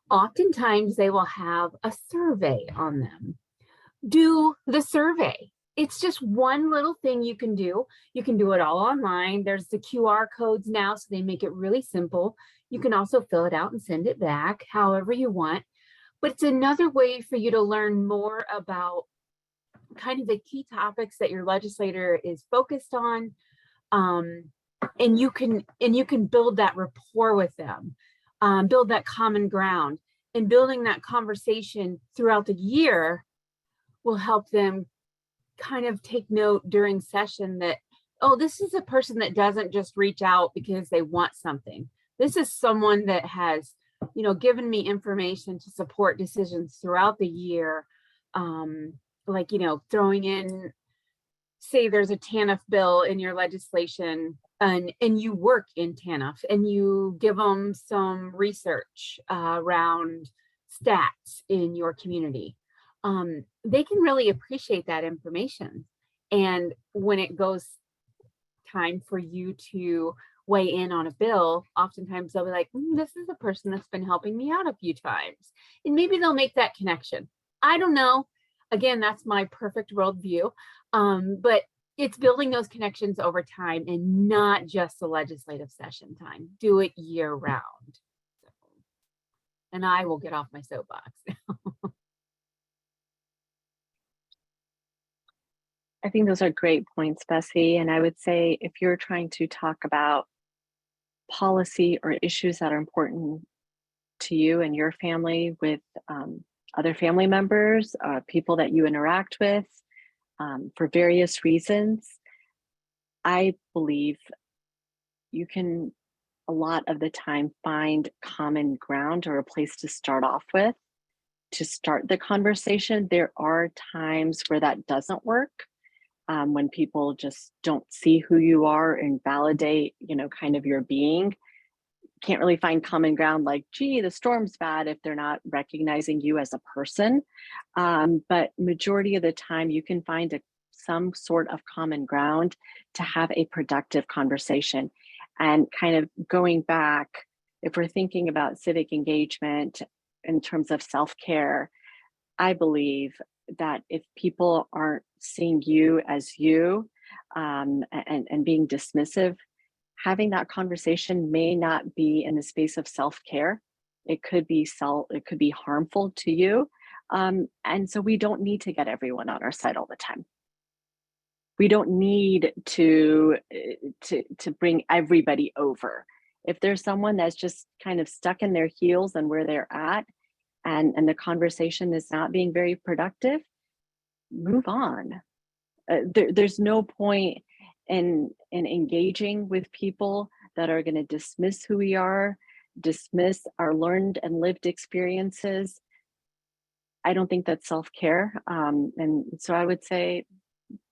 Oftentimes they will have a survey on them. Do the survey. It's just one little thing you can do. You can do it all online. There's the QR codes now, so they make it really simple. You can also fill it out and send it back however you want. But it's another way for you to learn more about kind of the key topics that your legislator is focused on. And you can build that rapport with them, build that common ground, and building that conversation throughout the year will help them kind of take note during session that, oh, this is a person that doesn't just reach out because they want something. This is someone that has, you know, given me information to support decisions throughout the year. Like, you know, throwing in, say there's a TANF bill in your legislation and you work in TANF and you give them some research around stats in your community. They can really appreciate that information. And when it goes time for you to weigh in on a bill, oftentimes they'll be like, this is a person that's been helping me out a few times. And maybe they'll make that connection. I don't know. Again, that's my perfect worldview. But it's building those connections over time and not just the legislative session time. Do it year round. So, and I will get off my soapbox. I think those are great points, Bessie. And I would say if you're trying to talk about policy or issues that are important to you and your family with other family members, people that you interact with for various reasons, I believe you can a lot of the time find common ground or a place to start off with to start the conversation. There are times where that doesn't work. When people just don't see who you are and validate, you know, kind of your being, can't really find common ground like, gee, the storm's bad, if they're not recognizing you as a person. But majority of the time you can find some sort of common ground to have a productive conversation. And kind of going back, if we're thinking about civic engagement in terms of self-care, I believe that if people aren't seeing you as you and being dismissive, having that conversation may not be in the space of self-care. It could be harmful to you. And so we don't need to get everyone on our side all the time. We don't need to bring everybody over. If there's someone that's just kind of stuck in their heels and where they're at, and the conversation is not being very productive, move on. There's no point in engaging with people that are going to dismiss who we are, dismiss our learned and lived experiences. I don't think that's self-care. And so I would say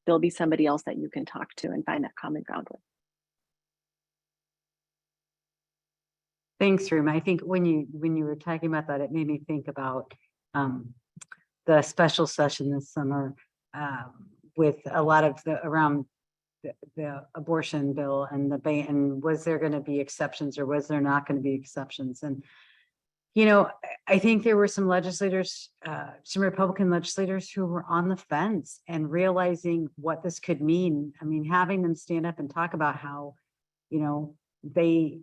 there'll be somebody else that you can talk to and find that common ground with. Thanks, Rima. I think when you were talking about that, it made me think about the special session this summer with a lot of around the abortion bill and the ban, and was there going to be exceptions or was there not going to be exceptions? And, you know, I think there were some legislators, some Republican legislators who were on the fence and realizing what this could mean. I mean, having them stand up and talk about how, you know, they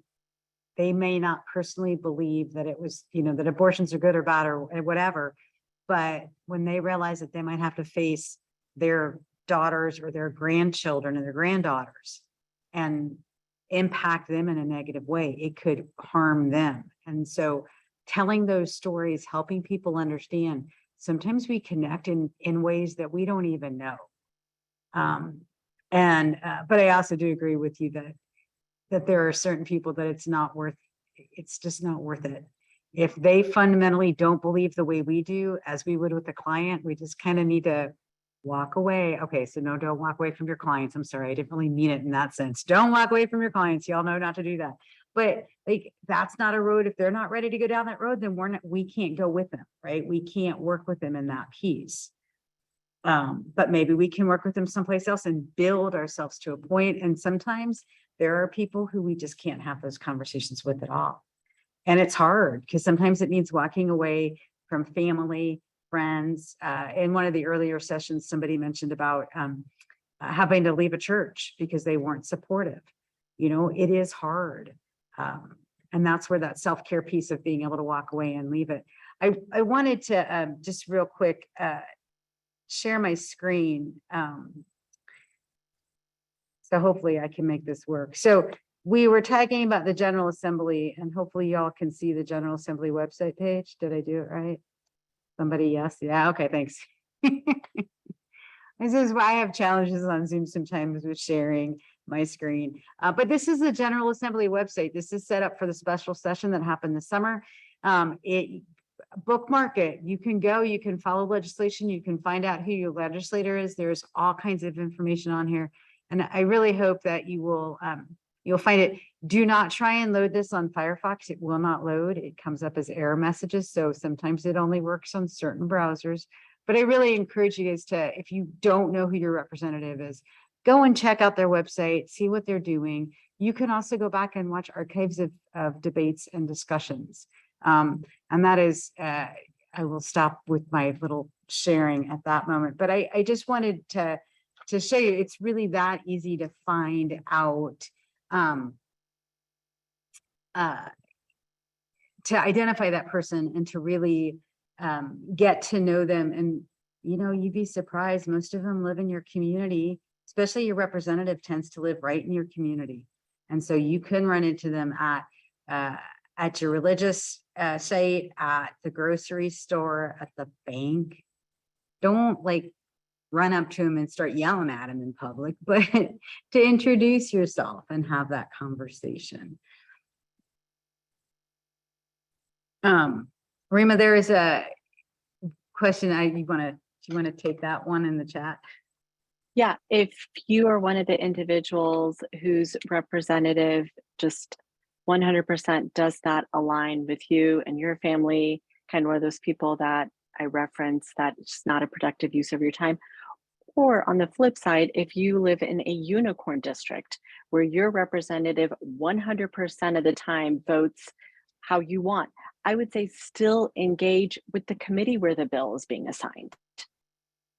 may not personally believe that it was, you know, that abortions are good or bad or whatever, but when they realize that they might have to face their daughters or their grandchildren and their granddaughters and impact them in a negative way, it could harm them. And so telling those stories, helping people understand, sometimes we connect in ways that we don't even know. But I also do agree with you that there are certain people that it's just not worth it. If they fundamentally don't believe the way we do, as we would with the client, we just kind of need to walk away. Okay, so no, don't walk away from your clients. I'm sorry, I didn't really mean it in that sense. Don't walk away from your clients. Y'all know not to do that. but like, that's not a road. If they're not ready to go down that road, then we can't go with them, right? We can't work with them in that piece. But maybe we can work with them someplace else and build ourselves to a point. And sometimes there are people who we just can't have those conversations with at all. And it's hard because sometimes it means walking away from family, friends. In one of the earlier sessions, somebody mentioned about having to leave a church because they weren't supportive. You know, it is hard. And that's where that self-care piece of being able to walk away and leave it. I wanted to just real quick share my screen. So hopefully I can make this work. So we were talking about the General Assembly, and hopefully y'all can see the General Assembly website page. Did I do it right? Somebody, yes. Yeah. Okay. Thanks. This is why I have challenges on Zoom sometimes with sharing my screen. But this is the General Assembly website. This is set up for the special session that happened this summer. Bookmark it. You can go, you can follow legislation, you can find out who your legislator is. There's all kinds of information on here. And I really hope that you will, you'll find it. Do not try and load this on Firefox. It will not load. It comes up as error messages. So sometimes it only works on certain browsers. But I really encourage you guys to, if you don't know who your representative is, go and check out their website, see what they're doing. You can also go back and watch archives of debates and discussions. And that is, I will stop with my little sharing at that moment. But I just wanted to show you, it's really that easy to find out, to identify that person and to really get to know them. And, you know, you'd be surprised, most of them live in your community, especially your representative tends to live right in your community. And so you can run into them at your religious site, at the grocery store, at the bank. Don't like run up to them and start yelling at them in public, but to introduce yourself and have that conversation. Rima, there is a question. Do you want to take that one in the chat? Yeah, if you are one of the individuals whose representative just 100% does not align with you and your family, kind of one of those people that I referenced that it's not a productive use of your time. Or on the flip side, if you live in a unicorn district where your representative 100% of the time votes how you want, I would say still engage with the committee where the bill is being assigned.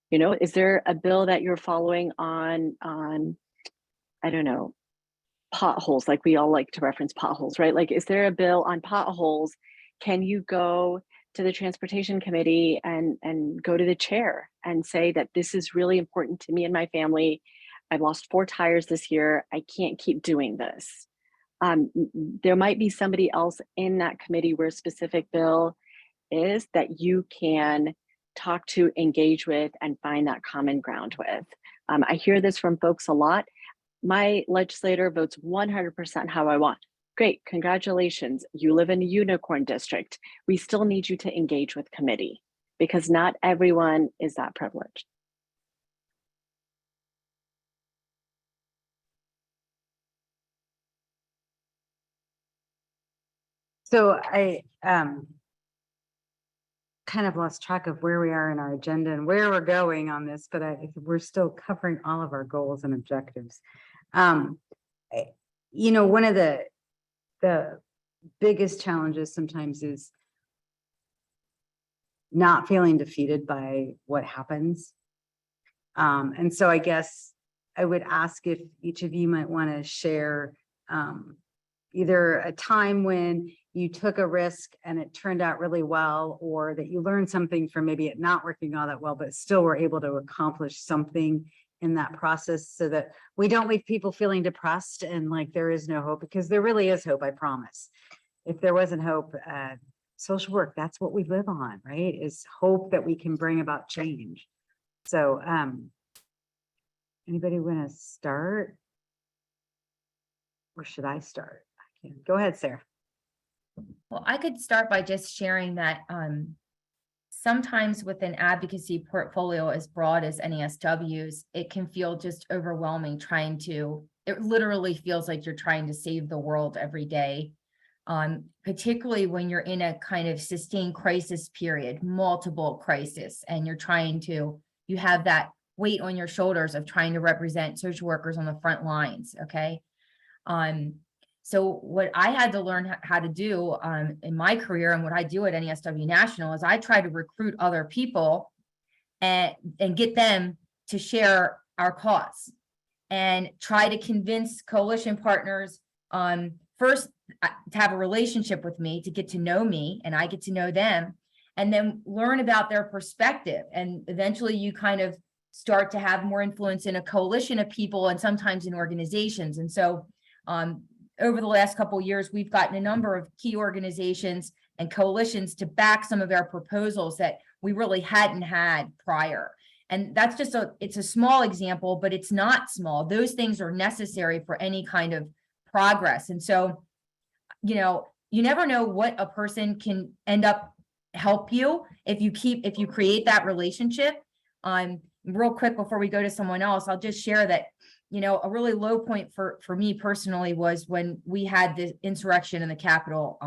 You know, is there a bill that you're following on I don't know, potholes, like we all like to reference potholes, right? Like, is there a bill on potholes? Can you go to the transportation committee and go to the chair and say that this is really important to me and my family? I've lost 4 tires this year. I can't keep doing this. There might be somebody else in that committee where a specific bill is that you can talk to, engage with, and find that common ground with. I hear this from folks a lot. My legislator votes 100% how I want. Great, congratulations. You live in a unicorn district. We still need you to engage with committee because not everyone is that privileged. So I kind of lost track of where we are in our agenda and where we're going on this, but we're still covering all of our goals and objectives. You know, one of the biggest challenges sometimes is not feeling defeated by what happens. And so I guess I would ask if each of you might want to share either a time when you took a risk and it turned out really well, or that you learned something from maybe it not working all that well, but still were able to accomplish something in that process, so that we don't leave people feeling depressed and like there is no hope, because there really is hope, I promise. If there wasn't hope, social work, that's what we live on, right? Is hope that we can bring about change. So anybody want to start? Or should I start? I can. Go ahead, Sarah. Well, I could start by just sharing that sometimes with an advocacy portfolio as broad as NASW's, it can feel just overwhelming trying to it literally feels like you're trying to save the world every day. Particularly when you're in a kind of sustained crisis period, multiple crisis, and you have that weight on your shoulders of trying to represent social workers on the front lines. Okay. So what I had to learn how to do in my career, and what I do at NASW National, is I try to recruit other people and get them to share our cause, and try to convince coalition partners first to have a relationship with me, to get to know me, and I get to know them, and then learn about their perspective. And eventually you kind of start to have more influence in a coalition of people, and sometimes in organizations. And so over the last couple of years, we've gotten a number of key organizations and coalitions to back some of our proposals that we really hadn't had prior. And that's just it's a small example, but it's not small. Those things are necessary for any kind of progress. And so, you never know what a person can end up help you if you create that relationship. Real quick before we go to someone else, I'll just share that, a really low point for me personally was when we had the insurrection in the Capitol.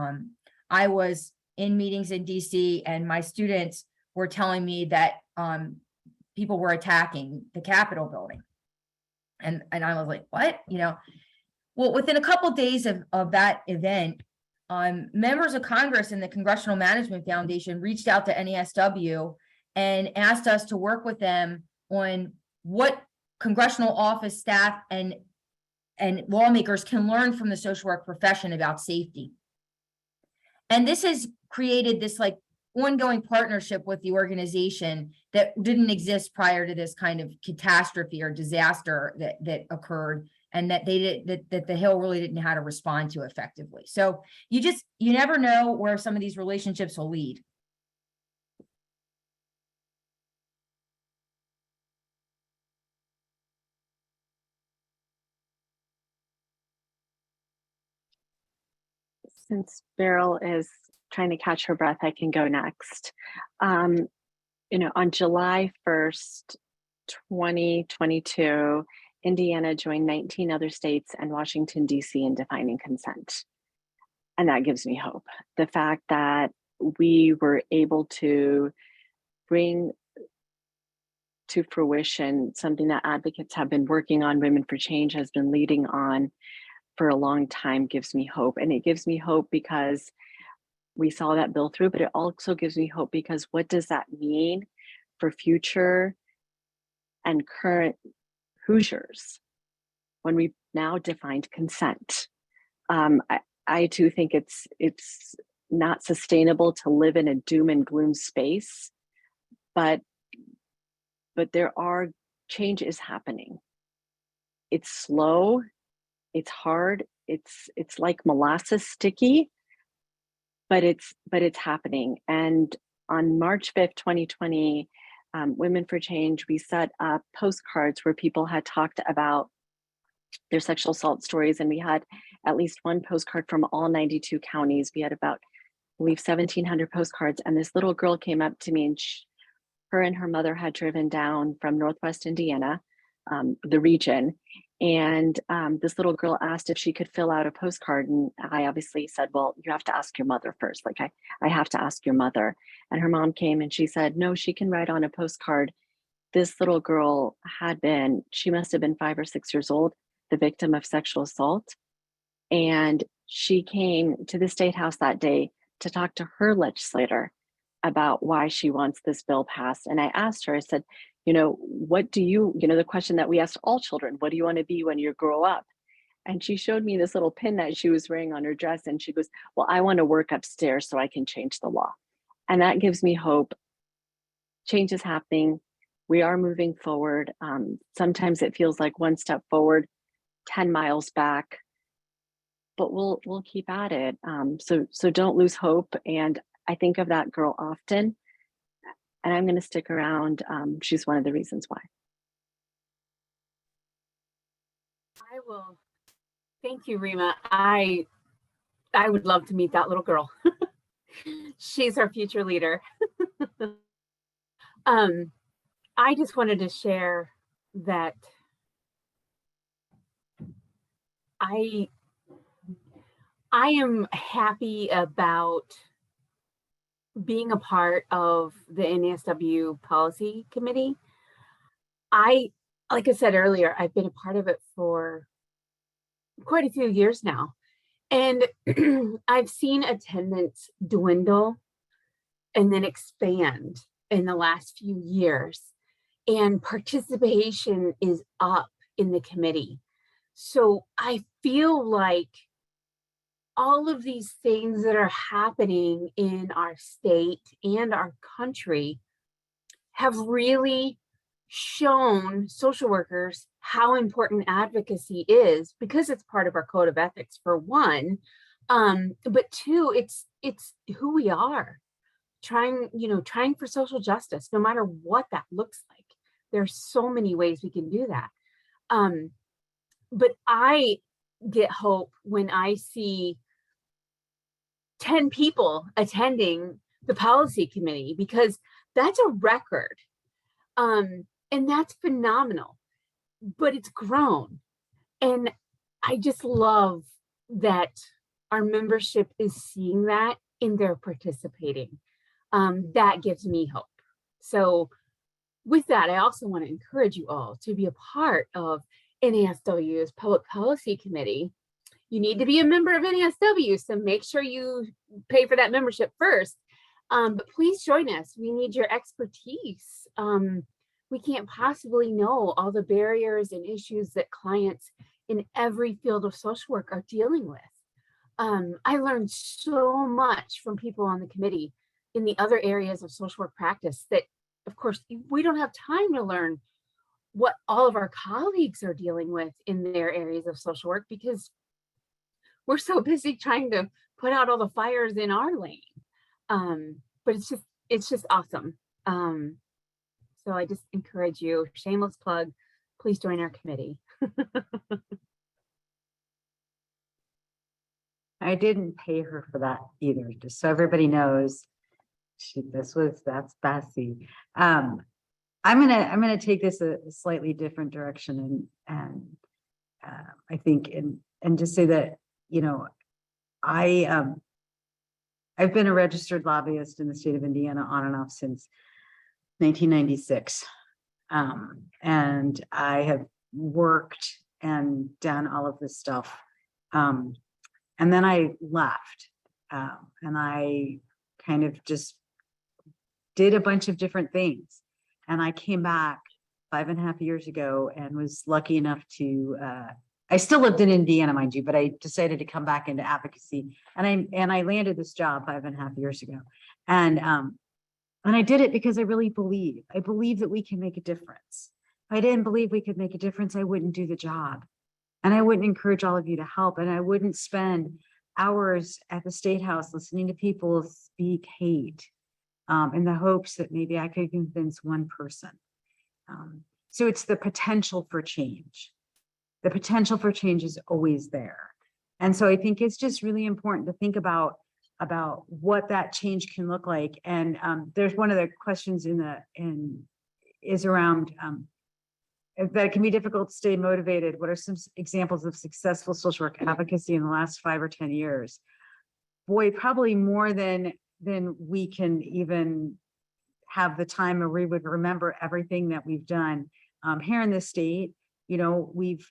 I was in meetings in DC, and my students were telling me that people were attacking the Capitol building. And I was like, what? Well, within a couple of days of that event, members of Congress and the Congressional Management Foundation reached out to NASW and asked us to work with them on what congressional office staff and lawmakers can learn from the social work profession about safety. And this has created this like ongoing partnership with the organization that didn't exist prior to this kind of catastrophe or disaster that occurred, and that that the Hill really didn't know how to respond to effectively. So you never know where some of these relationships will lead. Since Beryl is trying to catch her breath, I can go next. On July 1st, 2022, Indiana joined 19 other states and Washington, D.C. in defining consent. And that gives me hope. The fact that we were able to bring to fruition something that advocates have been working on, Women for Change has been leading on for a long time, gives me hope. And it gives me hope because we saw that bill through, but it also gives me hope because what does that mean for future and current Hoosiers when we've now defined consent? I too think it's not sustainable to live in a doom and gloom space, but change is happening. It's slow, it's hard, it's like molasses sticky, but it's happening. And on March 5th, 2020, Women for Change, we set up postcards where people had talked about their sexual assault stories, and we had at least one postcard from all 92 counties. We had about, I believe, 1,700 postcards, and this little girl came up to me, and her and her mother had driven down from Northwest Indiana, the region, and this little girl asked if she could fill out a postcard, and I obviously said, well, you have to ask your mother first. Like, I have to ask your mother. And her mom came and she said, no, she can write on a postcard. This little girl she must have been 5 or 6 years old, the victim of sexual assault. And she came to the State House that day to talk to her legislator about why she wants this bill passed. And I asked her, I said, what do you, the question that we asked all children, what do you want to be when you grow up? And she showed me this little pin that she was wearing on her dress. And she goes, well, I want to work upstairs so I can change the law. And that gives me hope. Change is happening. We are moving forward. Sometimes it feels like one step forward, 10 miles back, but we'll keep at it. So don't lose hope. And I think of that girl often, and I'm going to stick around. She's one of the reasons why. I will. Thank you, Rima. I would love to meet that little girl. She's our future leader. I just wanted to share that I am happy about being a part of the NASW policy committee. Like I said earlier, I've been a part of it for quite a few years now. And I've seen attendance dwindle and then expand in the last few years. And participation is up in the committee. So I feel like all of these things that are happening in our state and our country have really shown social workers how important advocacy is, because it's part of our code of ethics, for one, but two, it's who we are, trying for social justice, no matter what that looks like. There's so many ways we can do that. But I get hope when I see 10 people attending the policy committee, because that's a record. And that's phenomenal, but it's grown. And I just love that our membership is seeing that and they're participating. That gives me hope. So with that, I also want to encourage you all to be a part of NASW's Public Policy Committee. You need to be a member of NASW, so make sure you pay for that membership first. But please join us. We need your expertise. We can't possibly know all the barriers and issues that clients in every field of social work are dealing with. I learned so much from people on the committee in the other areas of social work practice that, of course, we don't have time to learn what all of our colleagues are dealing with in their areas of social work, because we're so busy trying to put out all the fires in our lane. But it's just awesome. So I just encourage you, shameless plug, please join our committee. I didn't pay her for that either, just so everybody knows. That's Bessie. I'm gonna take this a slightly different direction and I think and just say that, you know, I've been a registered lobbyist in the state of Indiana on and off since 1996. And I have worked and done all of this stuff. And then I left and I kind of just did a bunch of different things. And I came back 5.5 years ago and was lucky enough to, I still lived in Indiana, mind you, but I decided to come back into advocacy, and I landed this job 5.5 years ago. And I did it because I really believe that we can make a difference. If I didn't believe we could make a difference, I wouldn't do the job. And I wouldn't encourage all of you to help. And I wouldn't spend hours at the State House listening to people speak hate in the hopes that maybe I could convince one person. So it's the potential for change. The potential for change is always there. And so I think it's just really important to think about what that change can look like. And there's one of the questions is around that it can be difficult to stay motivated. What are some examples of successful social work advocacy in the last 5 or 10 years? Boy, probably more than we can even have the time, or we would remember everything that we've done here in the state. You know, we've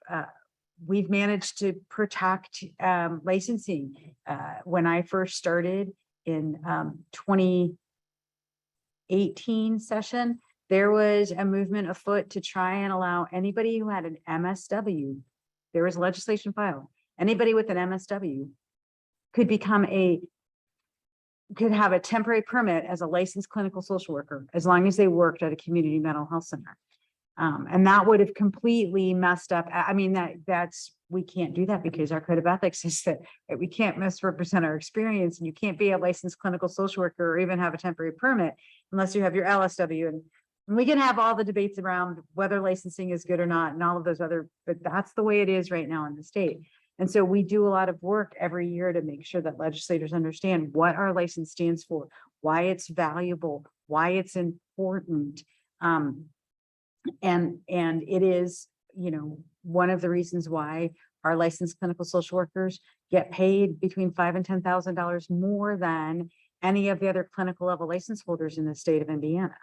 managed to protect licensing. When I first started in 2018 session, there was a movement afoot to try and allow anybody who had an MSW, there was legislation filed, anybody with an MSW could have a temporary permit as a licensed clinical social worker, as long as they worked at a community mental health center. And that would have completely messed up. I mean, we can't do that because our code of ethics says that we can't misrepresent our experience, and you can't be a licensed clinical social worker or even have a temporary permit unless you have your LSW. And we can have all the debates around whether licensing is good or not and all of those but that's the way it is right now in the state. And so we do a lot of work every year to make sure that legislators understand what our license stands for, why it's valuable, why it's important. And it is, you know, one of the reasons why our licensed clinical social workers get paid between $5,000 and $10,000 more than any of the other clinical level license holders in the state of Indiana.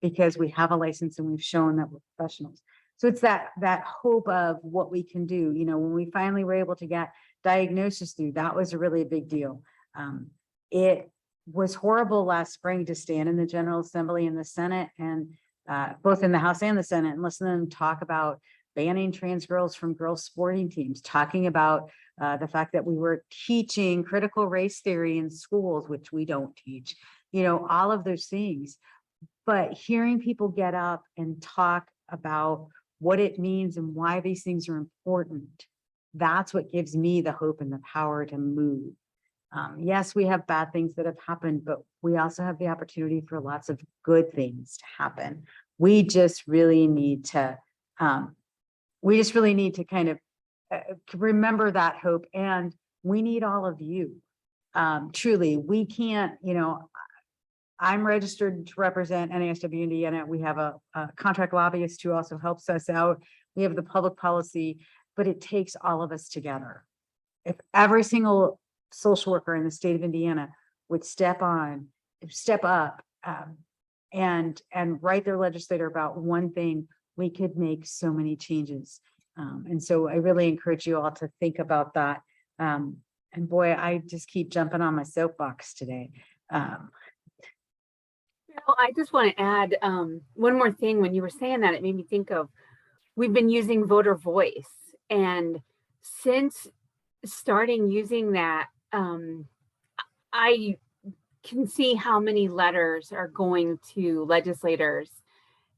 Because we have a license and we've shown that we're professionals. So it's that hope of what we can do. You know, when we finally were able to get diagnosis through, that was a really big deal. It was horrible last spring to stand in the General Assembly and the Senate, and both in the House and the Senate, and listen to them talk about banning trans girls from girls sporting teams, talking about the fact that we were teaching critical race theory in schools, which we don't teach, you know, all of those things. But hearing people get up and talk about what it means and why these things are important, that's what gives me the hope and the power to move. Yes, we have bad things that have happened, but we also have the opportunity for lots of good things to happen. We just really need to, kind of remember that hope, and we need all of you. Truly, we can't, you know, I'm registered to represent NASW-Indiana. We have a contract lobbyist who also helps us out. We have the public policy, but it takes all of us together. If every single social worker in the state of Indiana would step up and write their legislator about one thing, we could make so many changes. And so I really encourage you all to think about that. And boy, I just keep jumping on my soapbox today. I just want to add one more thing. When you were saying that, it made me think of, we've been using voter voice, and since starting using that, I can see how many letters are going to legislators,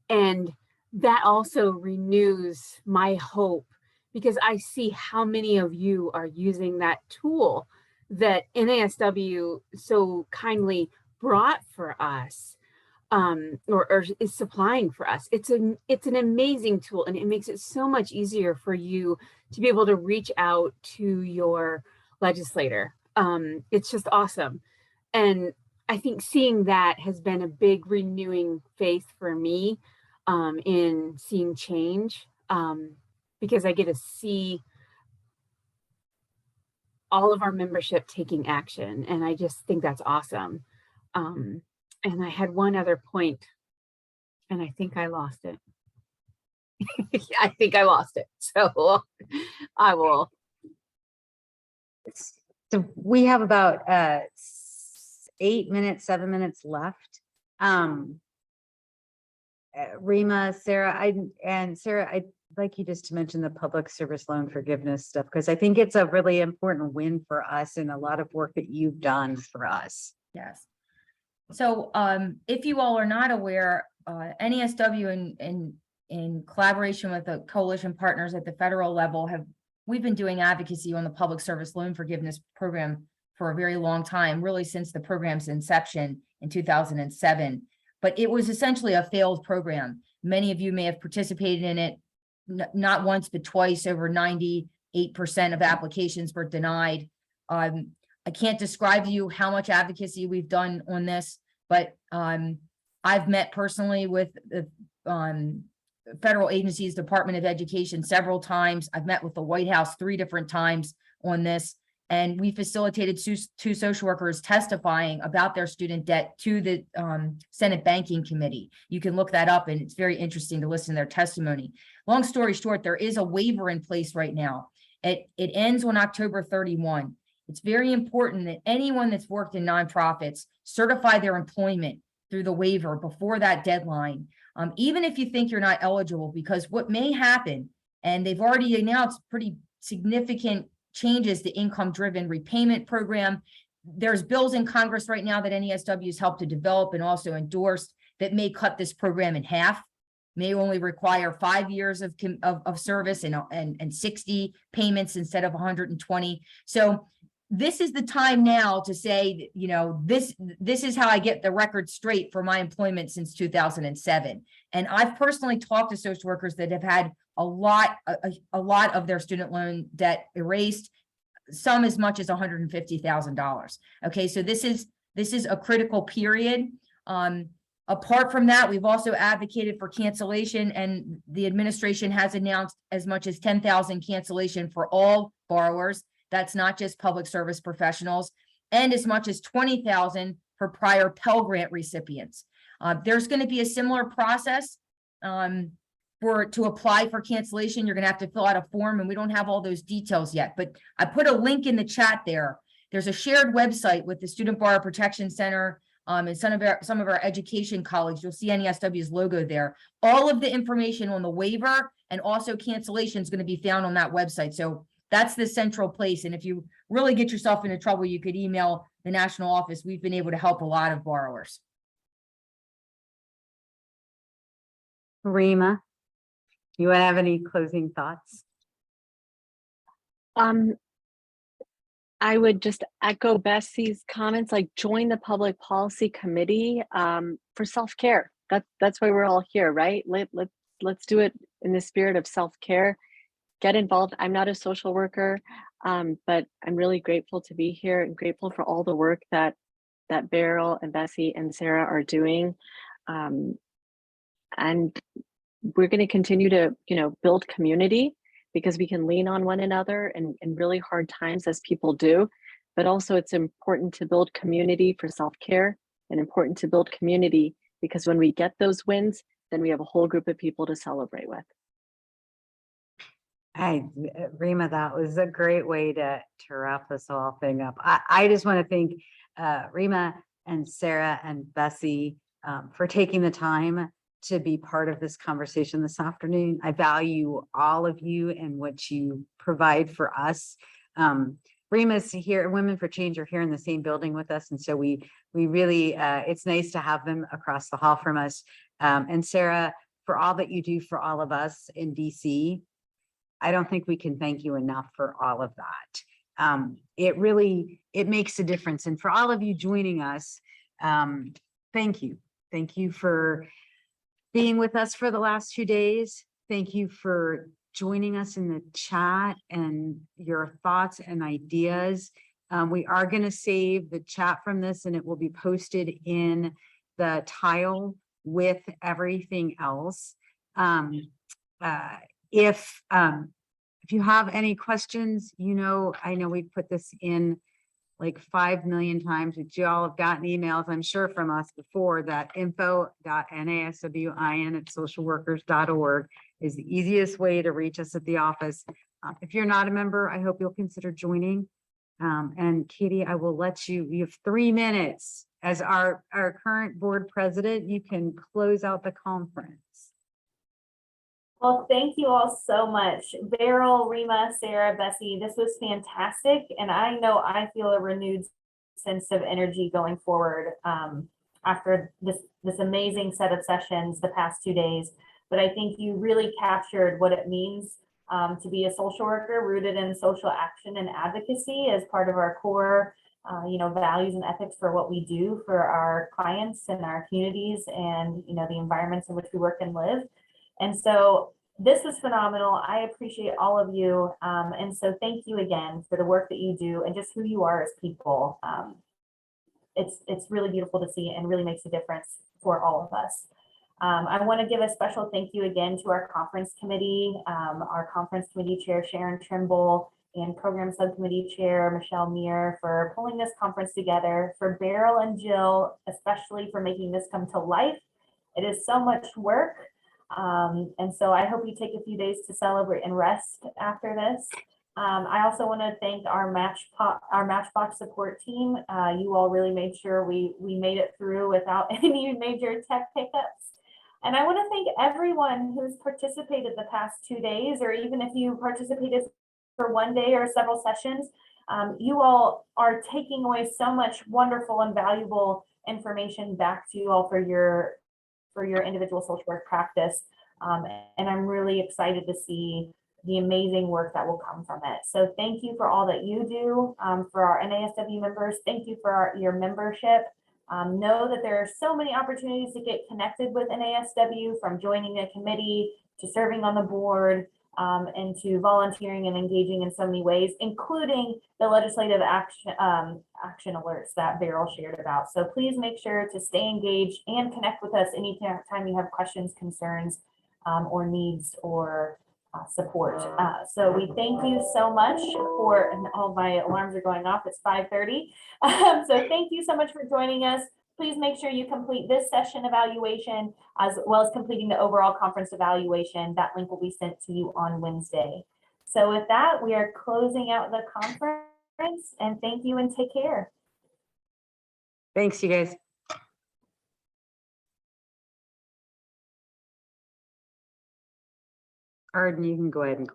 and that also renews my hope, because I see how many of you are using that tool that NASW so kindly brought for us. Or is supplying for us. It's an amazing tool, and it makes it so much easier for you to be able to reach out to your legislator. It's just awesome. And I think seeing that has been a big renewing faith for me in seeing change, because I get to see all of our membership taking action. And I just think that's awesome. And I had one other point, and I think I lost it. I think I lost it. So I will. So we have about 7 minutes left. Rima, Sarah, I'd like you just to mention the public service loan forgiveness stuff, because I think it's a really important win for us and a lot of work that you've done for us. Yes. So if you all are not aware, NASW in collaboration with the coalition partners at the federal level we've been doing advocacy on the public service loan forgiveness program for a very long time, really since the program's inception in 2007. But it was essentially a failed program. Many of you may have participated in it, not once, but twice. Over 98% of applications were denied. I can't describe to you how much advocacy we've done on this, but I've met personally with the federal agencies, Department of Education several times. I've met with the White House 3 different times on this, and we facilitated 2 social workers testifying about their student debt to the Senate Banking Committee. You can look that up, and it's very interesting to listen to their testimony. Long story short, there is a waiver in place right now. It ends on October 31. It's very important that anyone that's worked in nonprofits certify their employment through the waiver before that deadline, even if you think you're not eligible, because what may happen, and they've already announced pretty significant changes to income-driven repayment program. There's bills in Congress right now that NASW has helped to develop and also endorsed that may cut this program in half, may only require 5 years of service and 60 payments instead of 120. So this is the time now to say, you know, this is how I get the record straight for my employment since 2007. And I've personally talked to social workers that have had a lot of their student loan debt erased, some as much as $150,000. Okay, so this is a critical period. Apart from that, we've also advocated for cancellation, and the administration has announced as much as 10,000 cancellation for all borrowers. That's not just public service professionals, and as much as 20,000 for prior Pell Grant recipients. There's going to be a similar process to apply for cancellation. You're going to have to fill out a form, and we don't have all those details yet, but I put a link in the chat there. There's a shared website with the Student Borrower Protection Center, and some of our education colleagues. You'll see NASW's logo there. All of the information on the waiver and also cancellation is going to be found on that website. So that's the central place. And if you really get yourself into trouble, you could email the national office. We've been able to help a lot of borrowers. Rima, you want to have any closing thoughts? I would just echo Bessie's comments, like join the public policy committee for self-care. That's why we're all here, right? Let's do it in the spirit of self-care. Get involved. I'm not a social worker, but I'm really grateful to be here and grateful for all the work that Beryl and Bessie and Sarah are doing. And we're going to continue to, build community, because we can lean on one another in really hard times, as people do. But also it's important to build community for self-care, and important to build community because when we get those wins, then we have a whole group of people to celebrate with. Rima, that was a great way to wrap this whole thing up. I just want to thank Rima and Sarah and Bessie for taking the time to be part of this conversation this afternoon. I value all of you and what you provide for us. Rima's here, Women for Change are here in the same building with us. And so we really, it's nice to have them across the hall from us. And Sarah, for all that you do for all of us in DC, I don't think we can thank you enough for all of that. It makes a difference. And for all of you joining us, thank you. Thank you for being with us for the last 2 days. Thank you for joining us in the chat and your thoughts and ideas. We are going to save the chat from this, and it will be posted in the tile with everything else. If you have any questions, I know we've put this in like 5 million times, but you all have gotten emails, I'm sure, from us before, that info.naswin@socialworkers.org is the easiest way to reach us at the office. If you're not a member, I hope you'll consider joining. And Katie, I will let you have 3 minutes as our current board president. You can close out the conference. Well, thank you all so much. Beryl, Rima, Sarah, Bessie, this was fantastic. And I know I feel a renewed sense of energy going forward after this amazing set of sessions the past 2 days. But I think you really captured what it means to be a social worker rooted in social action and advocacy as part of our core values and ethics for what we do for our clients and our communities and, the environments in which we work and live. And so this was phenomenal. I appreciate all of you. And so thank you again for the work that you do and just who you are as people. It's really beautiful to see and really makes a difference for all of us. I want to give a special thank you again to our conference committee, our conference committee chair, Sharon Trimble, and program subcommittee chair, Michelle Meir, for pulling this conference together, for Beryl and Jill, especially for making this come to life. It is so much work. And so I hope you take a few days to celebrate and rest after this. I also want to thank our Matchbox support team. You all really made sure we made it through without any major tech hiccups. And I want to thank everyone who's participated the past 2 days, or even if you participated for 1 day or several sessions. You all are taking away so much wonderful and valuable information back to you all for your individual social work practice. And I'm really excited to see the amazing work that will come from it. So thank you for all that you do for our NASW members. Thank you for your membership. Know that there are so many opportunities to get connected with NASW, from joining a committee to serving on the board into volunteering and engaging in so many ways, including the legislative action alerts that Beryl shared about. So please make sure to stay engaged and connect with us anytime you have questions, concerns, or needs or support. So we thank you so much for, and all my alarms are going off, it's 5:30. So thank you so much for joining us. Please make sure you complete this session evaluation as well as completing the overall conference evaluation. That link will be sent to you on Wednesday. So with that, we are closing out the conference, and thank you and take care. Thanks, you guys. Arden, you can go ahead and